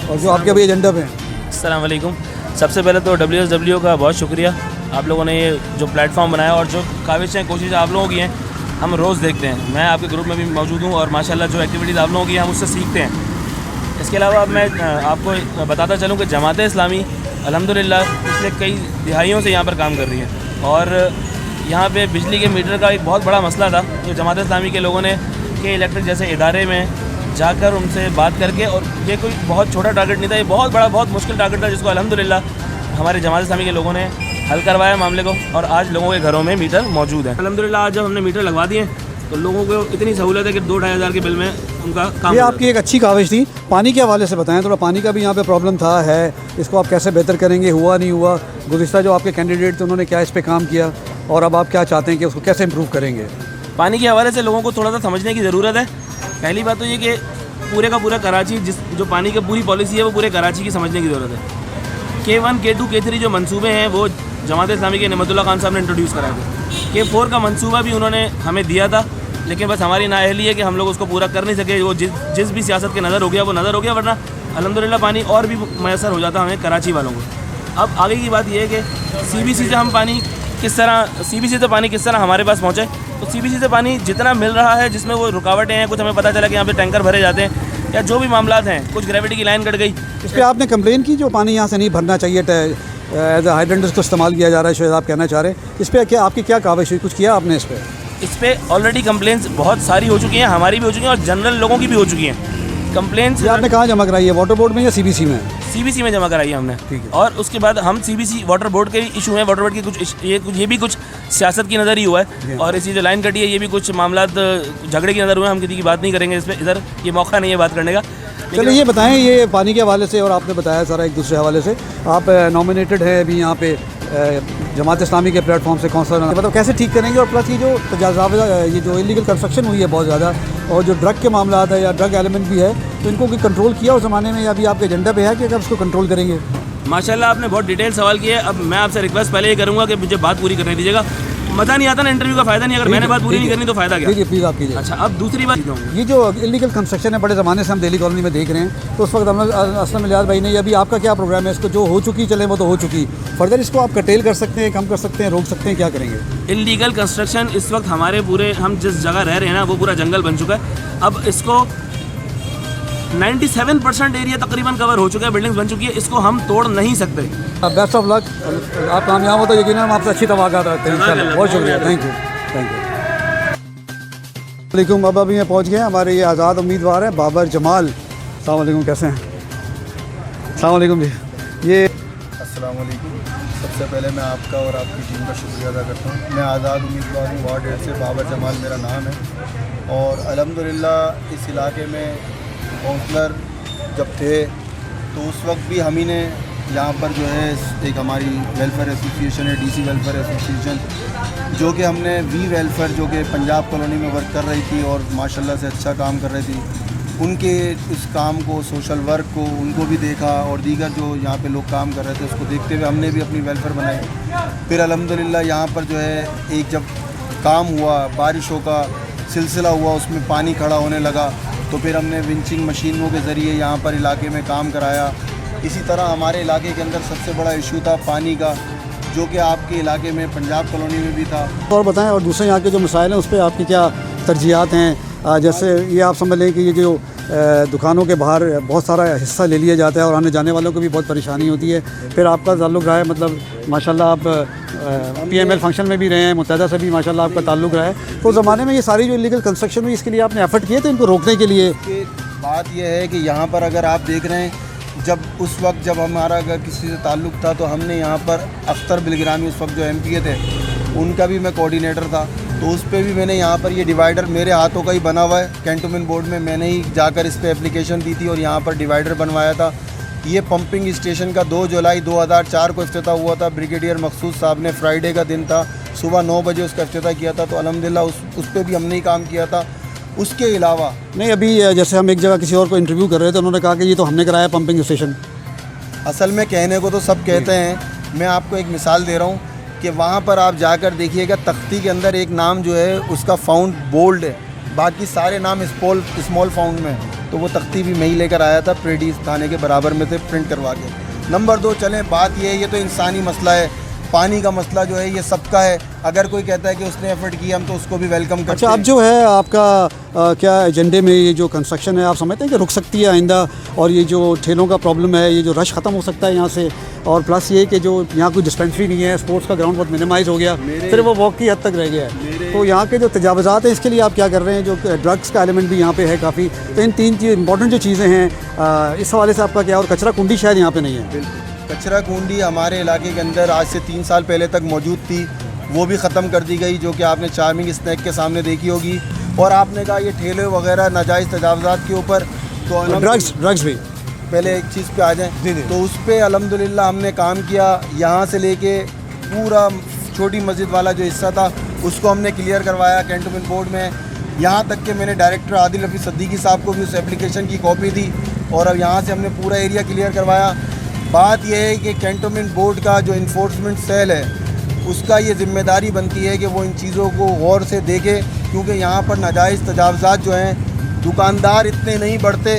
A: और जो आपके अभी एजेंडा पे हैं?
M: अस्सलाम वालेकुम। सबसे पहले तो WSW का बहुत शुक्रिया, आप लोगों ने ये जो प्लेटफॉर्म बनाया और जो काविशें कोशिशें आप लोगों की हैं हम रोज़ देखते हैं। मैं आपके ग्रुप में भी मौजूद हूँ और माशाल्लाह जो एक्टिविटीज़ आप लोगों की हम उससे सीखते हैं। इसके अलावा मैं आपको बताता चलूँ कि जमात इस्लामी अल्हम्दुलिल्लाह पिछले कई दिहाइयों से यहाँ पर काम कर रही है, और यहाँ पे बिजली के मीटर का एक बहुत बड़ा मसला था जो जमात इस्लामी के लोगों ने के इलेक्ट्रिक जैसे इदारे में जाकर उनसे बात करके, और ये कोई बहुत छोटा टारगेट नहीं था, ये बहुत बड़ा बहुत मुश्किल टारगेट था जिसको अल्हम्दुलिल्लाह हमारे जमात इस्लामी के लोगों ने हल करवाया मामले को, और आज लोगों के घरों में मीटर मौजूद है अल्हम्दुलिल्लाह। आज जब हमने मीटर लगवा दिए तो लोगों को इतनी सहूलत है कि 2-2.5 हज़ार के बिल में उनका काम।
A: ये आपकी एक अच्छी काविश थी। पानी के हवाले से बताएं थोड़ा, पानी का भी यहाँ पे प्रॉब्लम था है, इसको आप कैसे बेहतर करेंगे, हुआ नहीं हुआ, गुज़िश्ता जो आपके कैंडिडेट थे उन्होंने क्या इस पर काम किया, और अब आप क्या चाहते हैं कि उसको कैसे इम्प्रूव करेंगे?
M: पानी के हवाले से लोगों को थोड़ा सा समझने की ज़रूरत है। पहली बात तो ये कि पूरे का पूरा कराची जो पानी की पूरी पॉलिसी है वो पूरे कराची की समझने की ज़रूरत है। K1, K2, K3 जो मंसूबे हैं वो जमात इस्लामी के नेमतुल्लाह खान साहब ने इंट्रोड्यूस कराए थे। K4 का मंसूबा भी उन्होंने हमें दिया था, लेकिन बस हमारी नाअहली है कि हम लोग उसको पूरा कर नहीं सके। वो जिस भी सियासत के नज़र हो गया वो नज़र हो गया, वरना अल्हम्दुलिल्लाह पानी और भी मैसर हो जाता हमें कराची वालों को। अब आगे की बात ये है कि CBC से हम पानी किस तरह, CBC से पानी किस तरह हमारे पास पहुँचे। तो CBC से पानी जितना मिल रहा है, जिसमें वो रुकावटें हैं, कुछ हमें पता चला कि यहाँ पे टैंकर भरे जाते हैं या जो भी मामलात हैं, कुछ ग्रेविटी की लाइन कट गई,
A: इस पर आपने कंप्लेन की जो पानी यहाँ से नहीं भरना चाहिए, एज ए हाइड्रेंट इसको इस्तेमाल किया जा रहा है, शायद आप कहना चाह रहे हैं, इस पर क्या आपकी क्या काविश हुई, कुछ किया आपने इस पर?
M: इस पर ऑलरेडी कंप्लेंट्स बहुत सारी हो चुकी हैं, हमारी भी हो चुकी हैं और जनरल लोगों की भी हो चुकी हैं कंप्लेंट्स।
A: आपने कहाँ जमा कराई है, वाटर बोर्ड में या CBC में?
M: CBC में जमा कराई है हमने, ठीक है। और उसके बाद हम CBC वाटर बोर्ड के इशू हैं, वाटर बोर्ड के कुछ ये भी कुछ सियासत की नज़र ही हुआ है, और इसी जो लाइन कटी है ये भी कुछ मामला झगड़े की नज़र हुए हैं। हम किसी की बात नहीं करेंगे इस पर, इधर ये मौका नहीं है बात करने का।
A: चलिए ये बताएं, ये पानी के हवाले से और आपने बताया सारा एक दूसरे हवाले से, आप नॉमिनेटेड है अभी यहाँ पे जमात इस्लामी के प्लेटफॉर्म से कौंसलर, मतलब कैसे ठीक करेंगे? और प्लस ये जो इलीगल कंस्ट्रक्शन हुई है बहुत ज़्यादा, और जो ड्रग के मामला है या ड्रग एलिमेंट भी है, तो इनको कंट्रोल किया उस ज़माने में या अभी आपके एजेंडा पे है कि अगर उसको कंट्रोल करेंगे?
M: माशाल्लाह आपने बहुत डिटेल सवाल किया है। अब मैं आपसे रिक्वेस्ट पहले ये करूँगा कि मुझे बात पूरी करने दीजिएगा। मज़ा नहीं आता ना इंटरव्यू का, फ़ायदा नहीं, अगर मैंने बात पूरी नहीं करनी तो फ़ायदा क्या?
A: कीजिए प्लीज़, आप कीजिए।
M: अच्छा, अब दूसरी बात,
A: ये जो इलीगल कंस्ट्रक्शन है बड़े ज़माने से हम दिल्ली कॉलोनी में देख रहे हैं, तो उस वक्त हम असलम इलियास भाई ने, अभी आपका क्या प्रोग्राम है? इसको जो हो चुकी चले वो तो हो चुकी, फर्दर इसको आप कटेल कर सकते हैं, कम कर सकते हैं, रोक सकते हैं, क्या करेंगे?
M: इलीगल कंस्ट्रक्शन इस वक्त हमारे पूरे, हम जिस जगह रह रहे हैं ना वो पूरा जंगल बन चुका है। अब इसको 97% एरिया तकरीबन कवर हो चुका है, बिल्डिंग्स बन चुकी है, इसको हम तोड़ नहीं सकते।
A: बेस्ट ऑफ लक, आप कामयाब हो तो यकीनन हम आपसे अच्छी तवक्कुआत रखते हैं इंशाल्लाह। बहुत शुक्रिया, थैंक यू, थैंक यू। अब अभी मैं पहुंच गए, हमारे ये आज़ाद उम्मीदवार हैं बाबर जमाल। अस्सलाम वालेकुम, कैसे हैं? अस्सलाम वालेकुम जी। ये
N: अस्सलाम वालेकुम। सबसे पहले मैं आपका और आपकी टीम का शुक्रिया अदा करता हूँ। मैं आज़ाद उम्मीदवार हूँ, वार्ड 8 से, बाबर जमाल मेरा नाम है। और अल्हम्दुलिल्लाह इस इलाके में काउंसलर जब थे तो उस वक्त भी हम ही ने यहाँ पर जो है एक हमारी वेलफेयर एसोसिएशन है, डीसी वेलफेयर एसोसिएशन, जो कि हमने वी वेलफेयर जो कि पंजाब कॉलोनी में वर्क कर रही थी और माशाल्लाह से अच्छा काम कर रही थी, उनके इस काम को, सोशल वर्क को, उनको भी देखा और दीगर जो यहाँ पे लोग काम कर रहे थे उसको देखते हुए हमने भी अपनी वेलफेयर बनाई। फिर अल्हम्दुलिल्लाह यहाँ पर जो है एक जब काम हुआ, बारिशों का सिलसिला हुआ, उसमें पानी खड़ा होने लगा, तो फिर हमने विंचिंग मशीनों के ज़रिए यहाँ पर इलाके में काम कराया। इसी तरह हमारे इलाके के अंदर सबसे बड़ा इशू था पानी का, जो कि आपके इलाके में पंजाब कॉलोनी में भी था।
A: और बताएं, और दूसरे यहाँ के जो मसाइल हैं उस पर आपकी क्या तरजीहात हैं? जैसे ये आप समझ लें कि ये जो दुकानों के बाहर बहुत सारा हिस्सा ले लिया जाता है और आने जाने वालों को भी बहुत परेशानी होती है। फिर आपका ताल्लुक़ रहा है, मतलब माशाल्लाह आप PML फंक्शन में भी रहे हैं, मुत्तहदा से भी माशाल्लाह आपका ताल्लुक़ रहा है। तो ज़माने में ये सारी जो इलीगल कंस्ट्रक्शन हुई, इसके लिए आपने एफर्ट किए थे इनको रोकने के लिए?
N: बात यह है कि यहाँ पर अगर आप देख रहे हैं, जब उस वक्त जब हमारा अगर किसी से ताल्लुक़ था तो हमने यहाँ पर अख्तर बिलग्रामी उस वक्त जो MPA थे उनका भी मैं कोऑर्डिनेटर था, तो उस पर भी मैंने यहाँ पर ये डिवाइडर मेरे हाथों का ही बना हुआ है, कैंटोनमेंट बोर्ड में मैंने ही जाकर इस पर एप्लीकेशन दी थी और यहाँ पर डिवाइडर बनवाया था। ये पंपिंग स्टेशन का 2 जुलाई 2004 को इफ्तिताह हुआ था। ब्रिगेडियर मखसूस साहब ने, फ्राइडे का दिन था, सुबह 9 बजे उसका इफ्तिताह किया था। तो अल्हम्दुलिल्लाह उस पर भी हमने ही काम किया था। उसके अलावा
A: नहीं, अभी जैसे हम एक जगह किसी और को इंटरव्यू कर रहे थे, उन्होंने कहा कि ये तो हमने कराया पंपिंग स्टेशन।
N: असल में कहने को तो सब कहते हैं, मैं आपको एक मिसाल दे रहा हूँ कि वहाँ पर आप जाकर देखिएगा, तख्ती के अंदर एक नाम जो है उसका फाउंड बोल्ड है, बाकी सारे नाम स्मॉल फाउंड में, तो वो तख्ती भी मैं ही लेकर आया था, प्रेडी थाने के बराबर में थे, प्रिंट करवा के। नंबर 2, चलें बात ये तो इंसानी मसला है, पानी का मसला जो है ये सबका है। अगर कोई कहता है कि उसने एफर्ट किया, हम तो उसको भी वेलकम करते हैं।
A: अच्छा, अब जो है आपका क्या एजेंडे में ये जो कंस्ट्रक्शन है, आप समझते हैं कि रुक सकती है आइंदा? और ये जो ठेलों का प्रॉब्लम है, ये जो रश ख़त्म हो सकता है यहाँ से? और प्लस ये कि जो यहाँ कोई डिस्पेंसरी नहीं है, स्पोर्ट्स का ग्राउंड बहुत मिनिमाइज़ हो गया, सिर्फ वो वॉक की हद तक रह गया है। तो यहाँ के जो तजावज़ात हैं, इसके लिए आप क्या कर रहे हैं? जो ड्रग्स का एलिमेंट भी यहाँ पे है काफ़ी, तो इन 3 इंपॉर्टेंट जो चीज़ें हैं, इस हवाले से आपका क्या? और कचरा कुंडी शायद यहाँ पे नहीं है।
N: कचरा कुंडी हमारे इलाके के अंदर आज से 3 साल पहले तक मौजूद थी, वो भी ख़त्म कर दी गई, जो कि आपने चार्मिंग स्नैक के सामने देखी होगी। और आपने कहा ये ठेले वगैरह नाजायज़ तजावज़ात के ऊपर, तो
A: ड्रग्स भी
N: पहले एक चीज़ पे आ जाएं, तो उस पर अल्हम्दुलिल्लाह हमने काम किया। यहाँ से लेके पूरा छोटी मस्जिद वाला जो हिस्सा था उसको हमने क्लियर करवाया कैंटोनमेंट बोर्ड में। यहाँ तक कि मैंने डायरेक्टर आदिल रफ़ी सिद्दीकी साहब को भी उस एप्लीकेशन की कॉपी दी और अब यहाँ से हमने पूरा एरिया क्लियर करवाया। बात यह है कि कैंटोनमेंट बोर्ड का जो इन्फोर्समेंट सेल है, उसका ये ज़िम्मेदारी बनती है कि वो इन चीज़ों को गौर से देखे, क्योंकि यहाँ पर नाजायज़ तजावज़ात जो हैं, दुकानदार इतने नहीं बढ़ते,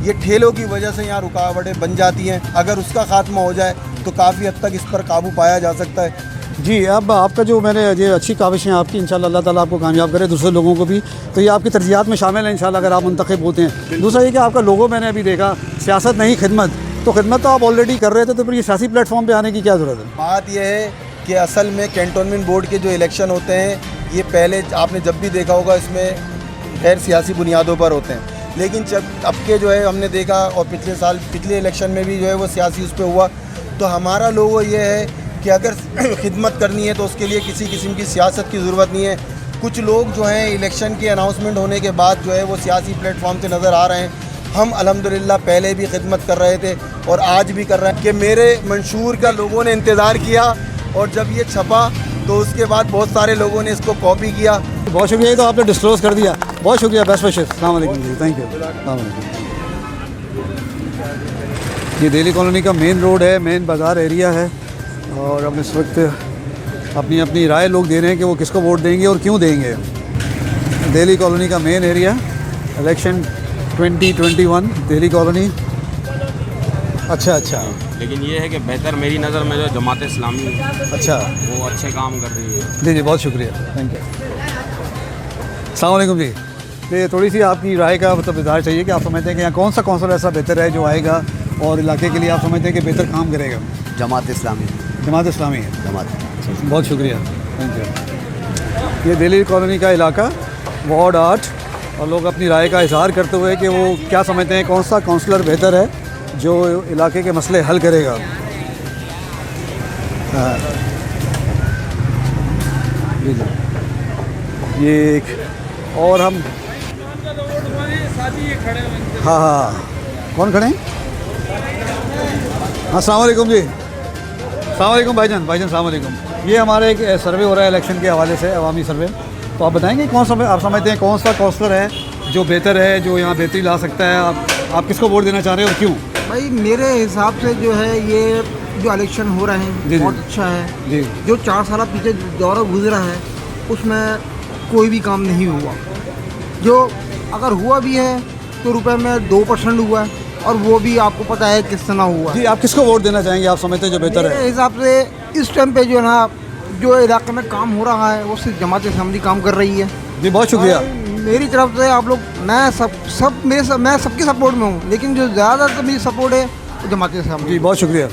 N: ये ठेलों की वजह से यहाँ रुकावटें बन जाती हैं। अगर उसका खात्मा हो जाए तो काफ़ी हद तक इस पर काबू पाया जा सकता है।
A: जी, अब आपका जो मैंने ये अच्छी काविशें आपकी, इंशाल्लाह अल्लाह ताला आपको कामयाब करे, दूसरे लोगों को भी, तो ये आपकी तरजीहात में शामिल है इंशाल्लाह अगर आप मुंतखब होते हैं। दूसरा ये कि आपका लोगो मैंने अभी देखा, सियासत नहीं खिदमत, तो खिदमत तो आप ऑलरेडी कर रहे थे, तो फिर ये सियासी प्लेटफॉर्म पर आने की क्या ज़रूरत है?
N: बात यह है कि असल में कैंटोनमेंट बोर्ड के जो इलेक्शन होते हैं, ये पहले आपने जब भी देखा होगा इसमें गैर सियासी बुनियादों पर होते हैं, लेकिन जब अब के जो है हमने देखा, और पिछले इलेक्शन में भी जो है वो सियासी उस पर हुआ। तो हमारा लोगो ये है कि अगर खिदमत करनी है तो उसके लिए किसी किस्म की सियासत की ज़रूरत नहीं है। कुछ लोग जो हैं इलेक्शन के अनाउंसमेंट होने के बाद जो है वो सियासी प्लेटफॉर्म से नज़र आ रहे हैं
C: हम अल्हम्दुलिल्लाह पहले भी खिदमत कर रहे थे और आज भी कर रहे हैं कि मेरे मंशूर का लोगों ने इंतज़ार किया और जब ये छपा तो उसके बाद बहुत सारे लोगों ने इसको कॉपी किया।
A: बहुत शुक्रिया, ये तो आपने डिस्क्लोज कर दिया, बहुत शुक्रिया, बेस्ट विशेस, अस्सलाम वालेकुम जी, थैंक यू, अस्सलाम वालेकुम। ये दिल्ली कॉलोनी का मेन रोड है, मेन बाज़ार एरिया है और अब इस वक्त अपनी अपनी राय लोग दे रहे हैं कि वो किसको वोट देंगे और क्यों देंगे। दिल्ली कॉलोनी का main area, election 2021 Delhi colony. अच्छा,
O: लेकिन ये है कि बेहतर मेरी नज़र में जो जमात इस्लामी
A: अच्छा
O: वो अच्छे काम कर रही है।
A: जी, बहुत शुक्रिया, थैंक यू, अस्सलाम वालेकुम जी। ये थोड़ी सी आपकी राय का मतलब इज़हार चाहिए कि आप समझते हैं कि यहाँ कौन सा कौंसल ऐसा बेहतर है जो आएगा और इलाके के लिए आप समझते हैं कि बेहतर काम करेगा।
P: जमात इस्लामी।
A: जमात इस्लामी है,
P: जमात।
A: बहुत शुक्रिया, थैंक यू। ये दिल्ली कॉलोनी का इलाका, वार्ड 8, और लोग अपनी राय का इजहार करते हुए कि वो क्या समझते हैं कौन सा काउंसलर बेहतर है जो इलाके के मसले हल करेगा। ये एक और हम हाँ कौन खड़े हैं? हाँ, अस्सलाम वालेकुम जी, अस्सलाम वालेकुम भाईजान, अस्सलाम वालेकुम। ये हमारा एक सर्वे हो रहा है इलेक्शन के हवाले से, अवामी सर्वे, तो आप बताएंगे कौन सा आप समझते हैं कौन सा काउंसलर है जो बेहतर है, जो यहाँ बेहतरी ला सकता है? आप किसको वोट देना चाह रहे हैं और क्यों?
Q: भाई मेरे हिसाब से जो है ये जो इलेक्शन हो रहे हैं बहुत अच्छा है जी। जो 4 साल पीछे दौरा गुजरा है उसमें कोई भी काम नहीं हुआ, जो अगर हुआ भी है तो रुपए में 2% हुआ है और वो भी आपको पता है किस तरह हुआ
A: जी। आप किसको वोट देना चाहेंगे, आप समझते हैं जो बेहतर है?
Q: मेरे हिसाब से इस टाइम पे जो है ना जो इलाके में काम हो रहा है वो सिर्फ जमात इस्लामी काम कर रही है
A: जी। बहुत शुक्रिया।
Q: मेरी तरफ से आप लोग, मैं सबके सपोर्ट में हूँ, लेकिन जो ज़्यादातर मेरी सपोर्ट है वो जमात इस्लामी
A: जी। बहुत शुक्रिया।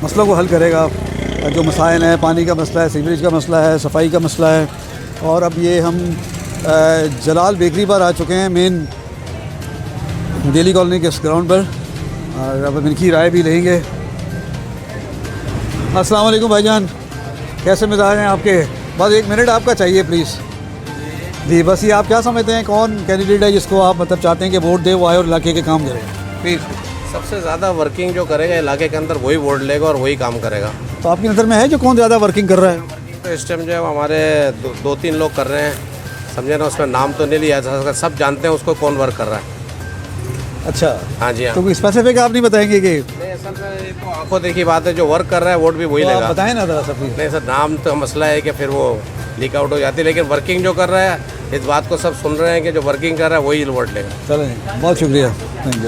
A: मसलों को हल करेगा, जो मसाइल हैं, पानी का मसला है, सीवरेज का मसला है, सफाई का मसला है। और अब ये हम जलाल बेकरी पर आ चुके हैं, मेन दिल्ली कॉलोनी के इस ग्राउंड पर, और अब इनकी राय भी लेंगे। अस्सलाम वालेकुम भाईजान, कैसे मिजाज हैं आपके? बस 1 मिनट आपका चाहिए प्लीज़ जी। बस ये आप क्या समझते हैं कौन कैंडिडेट है जिसको आप मतलब चाहते हैं कि वोट दे, वो आए और इलाके के काम करे प्लीज़?
B: सबसे ज़्यादा वर्किंग जो करेगा इलाके के अंदर वही वोट लेगा और वही काम करेगा।
A: तो आपकी नज़र में है जो कौन ज़्यादा वर्किंग कर रहा है?
B: तो इस टाइम जो है हमारे 2-3 लोग कर रहे हैं, समझे ना, उसमें नाम तो नहीं लिया जा सकता, सब जानते हैं उसको कौन वर्क कर रहा है।
A: अच्छा,
B: हाँ जी, हाँ।
A: तो कोई स्पेसिफिक आप नहीं बताएंगे कि?
B: नहीं, असल में ये तो आंखों देखी बात है, जो वर्क कर रहा है वोट भी वही लेगा।
A: बताएं ना ज़रा सब।
B: नहीं सर, नाम तो मसला है कि फिर वो लीक आउट हो जाती है, लेकिन वर्किंग जो कर रहा है इस बात को सब सुन रहे हैं कि जो वर्किंग कर रहा है वही वोट लेगा।
A: चलें, बहुत शुक्रिया।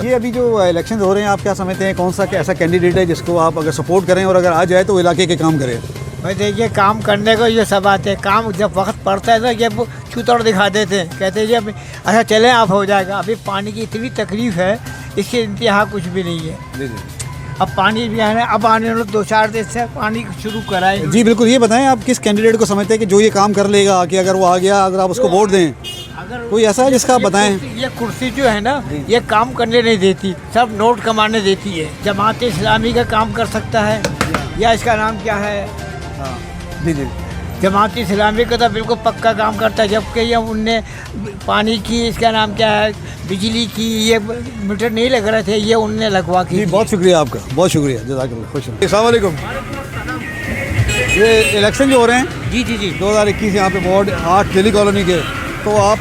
A: ये अभी जो इलेक्शन हो रहे हैं, आप क्या समझते हैं कौन सा ऐसा कैंडिडेट है जिसको आप अगर सपोर्ट करें और अगर आ जाए तो इलाके के काम करें?
Q: भाई देखिए, काम करने को ये सब आते हैं, काम जब वक्त पड़ता है तो ये छूतड़ दिखा देते हैं, कहते हैं जी अभी अच्छा चलें आप हो जाएगा। अभी पानी की इतनी तकलीफ़ है, इसके इंतहा कुछ भी नहीं है
A: जी।
Q: अब पानी भी आने, अब आने वाले 2-4 दिन से पानी शुरू कराए
A: जी। बिल्कुल, ये बताएं आप किस कैंडिडेट को समझते हैं कि जो ये काम कर लेगा, कि अगर वो आ गया, अगर आप उसको वोट दें, कोई ऐसा है जिसका आप बताएं?
Q: ये कुर्सी जो है ना ये काम करने नहीं देती, सब नोट कमाने देती है। जमात इस्लामी का काम कर सकता है या इसका नाम क्या है?
A: हाँ जी जी।
Q: जमात इस्लामी का तो बिल्कुल पक्का काम करता है, जबकि ये उनने पानी की, इसका नाम क्या है, बिजली की ये मीटर नहीं लग रहे थे, ये उनने लगवा की।
A: जी, बहुत शुक्रिया आपका, बहुत शुक्रिया, जज़ाकल्लाह, खुश रहिए। अस्सलाम वालेकुम। ये इलेक्शन जो हो रहे हैं
R: जी जी जी
A: 2021 यहाँ पे वार्ड 8 दिल्ली कॉलोनी के, तो आप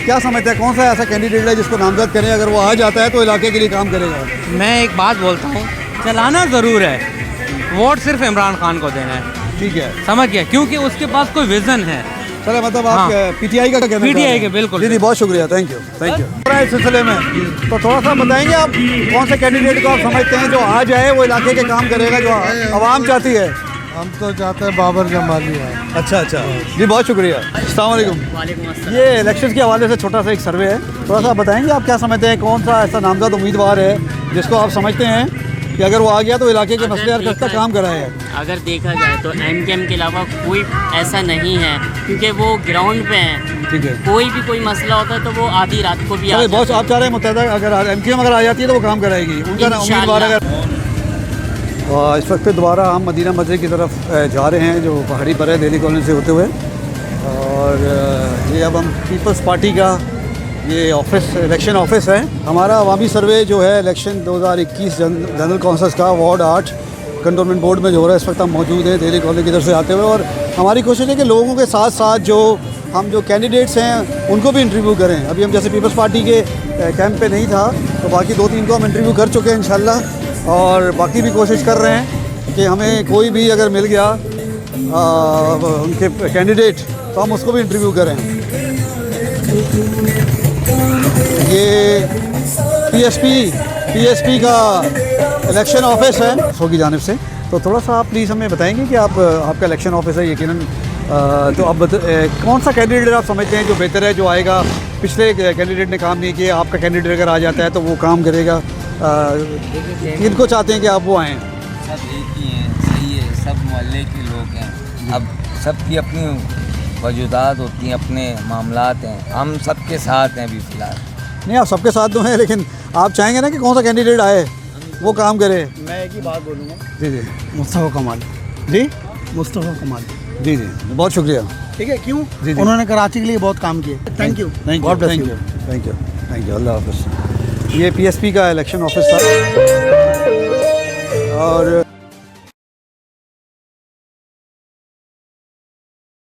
A: क्या समझते हैं कौन सा ऐसा कैंडिडेट है जिसको नामजद करें, अगर वो आ जाता है तो इलाके के लिए काम करेगा?
R: मैं एक बात बोलता हूँ, चलाना ज़रूर है, वोट सिर्फ इमरान खान को देना है,
A: ठीक है,
R: समझ गया, क्योंकि उसके पास कोई विजन है।
A: चलो, मतलब आप पीटीआई का कहना?
R: पीटीआई के, बिल्कुल
A: जी, बहुत शुक्रिया, थैंक यू थैंक यू। इस सिलसिले में तो थोड़ा सा बताएंगे आप कौन से कैंडिडेट को आप समझते हैं जो आ जाए वो इलाके के काम करेगा, जो आवाम चाहती है?
C: हम तो चाहते हैं बाबर जमाली है।
A: अच्छा जी, बहुत शुक्रिया। अस्सलाम वालेकुम। ये इलेक्शन के हवाले से छोटा सा एक सर्वे है, थोड़ा सा बताएंगे आप क्या समझते हैं कौन सा ऐसा नामजद उम्मीदवार है जिसको आप समझते हैं कि अगर वो आ गया तो इलाके के मसले हल करता काम कराएगा?
S: अगर देखा जाए तो एमकेएम के अलावा कोई ऐसा नहीं है, क्योंकि वो ग्राउंड पे हैं।
A: ठीक है,
S: कोई मसला होता है तो वो आधी रात को भी
A: बहुत आप चाह रहे हैं मुत्तहदा अगर एमकेएम अगर आ जाती है तो वो काम कराएगी, उनका उम्मीदवार अगर। इस वक्त दोबारा हम मदीना मस्जिद की तरफ जा रहे हैं जो पहाड़ी पर है दिल्ली कॉलोनी से होते हुए, और ये अब हम पीपल्स पार्टी का ये ऑफिस इलेक्शन ऑफिस है हमारा। अवामी सर्वे जो है इलेक्शन 2021 जनरल कौंसिल का वार्ड 8 कंटोनमेंट बोर्ड में जो हो रहा है, इस वक्त हम मौजूद हैं दिल्ली कॉलेज की तरफ से आते हुए। और हमारी कोशिश है कि लोगों के साथ साथ जो हम जो कैंडिडेट्स हैं उनको भी इंटरव्यू करें। अभी हम जैसे पीपल्स पार्टी के कैंप पे नहीं था, तो बाकी 2-3 को हम इंटरव्यू कर चुके हैं इंशाल्लाह, और बाकी भी कोशिश कर रहे हैं कि हमें कोई भी अगर मिल गया उनके कैंडिडेट तो हम उसको भी इंटरव्यू करें। ये पीएसपी का इलेक्शन ऑफिस है सो की जानिब से। तो थोड़ा सा आप प्लीज़ हमें बताएंगे कि आपका इलेक्शन ऑफिस है यकीनन, तो अब कौन सा कैंडिडेट आप समझते हैं जो बेहतर है, जो आएगा? पिछले कैंडिडेट ने काम नहीं किया, आपका कैंडिडेट अगर आ जाता है तो वो काम करेगा। किनको चाहते हैं कि आप वो आएँ?
P: सब एक ही हैं, सही है, सब मोहल्ले के लोग हैं। अब सबकी अपनी वजूदात होती हैं, अपने मामलात हैं, हम सबके साथ हैं अभी फ़िलहाल।
A: नहीं, आप सबके साथ तो हैं, लेकिन आप चाहेंगे ना कि कौन सा कैंडिडेट आए वो काम करे?
H: मैं एक ही बात बोलूँगा।
A: जी जी,
H: मुस्तफ़ा कमाल।
A: जी,
H: मुस्तफ़ा कमाल।
A: जी जी, बहुत शुक्रिया।
H: ठीक है, क्यों?
A: जी जी,
H: उन्होंने कराची के लिए बहुत काम किया। Thank you,
A: God bless you, thank you, thank you, अल्लाह हाफ़िज़। ये पीएसपी का इलेक्शन ऑफिस था और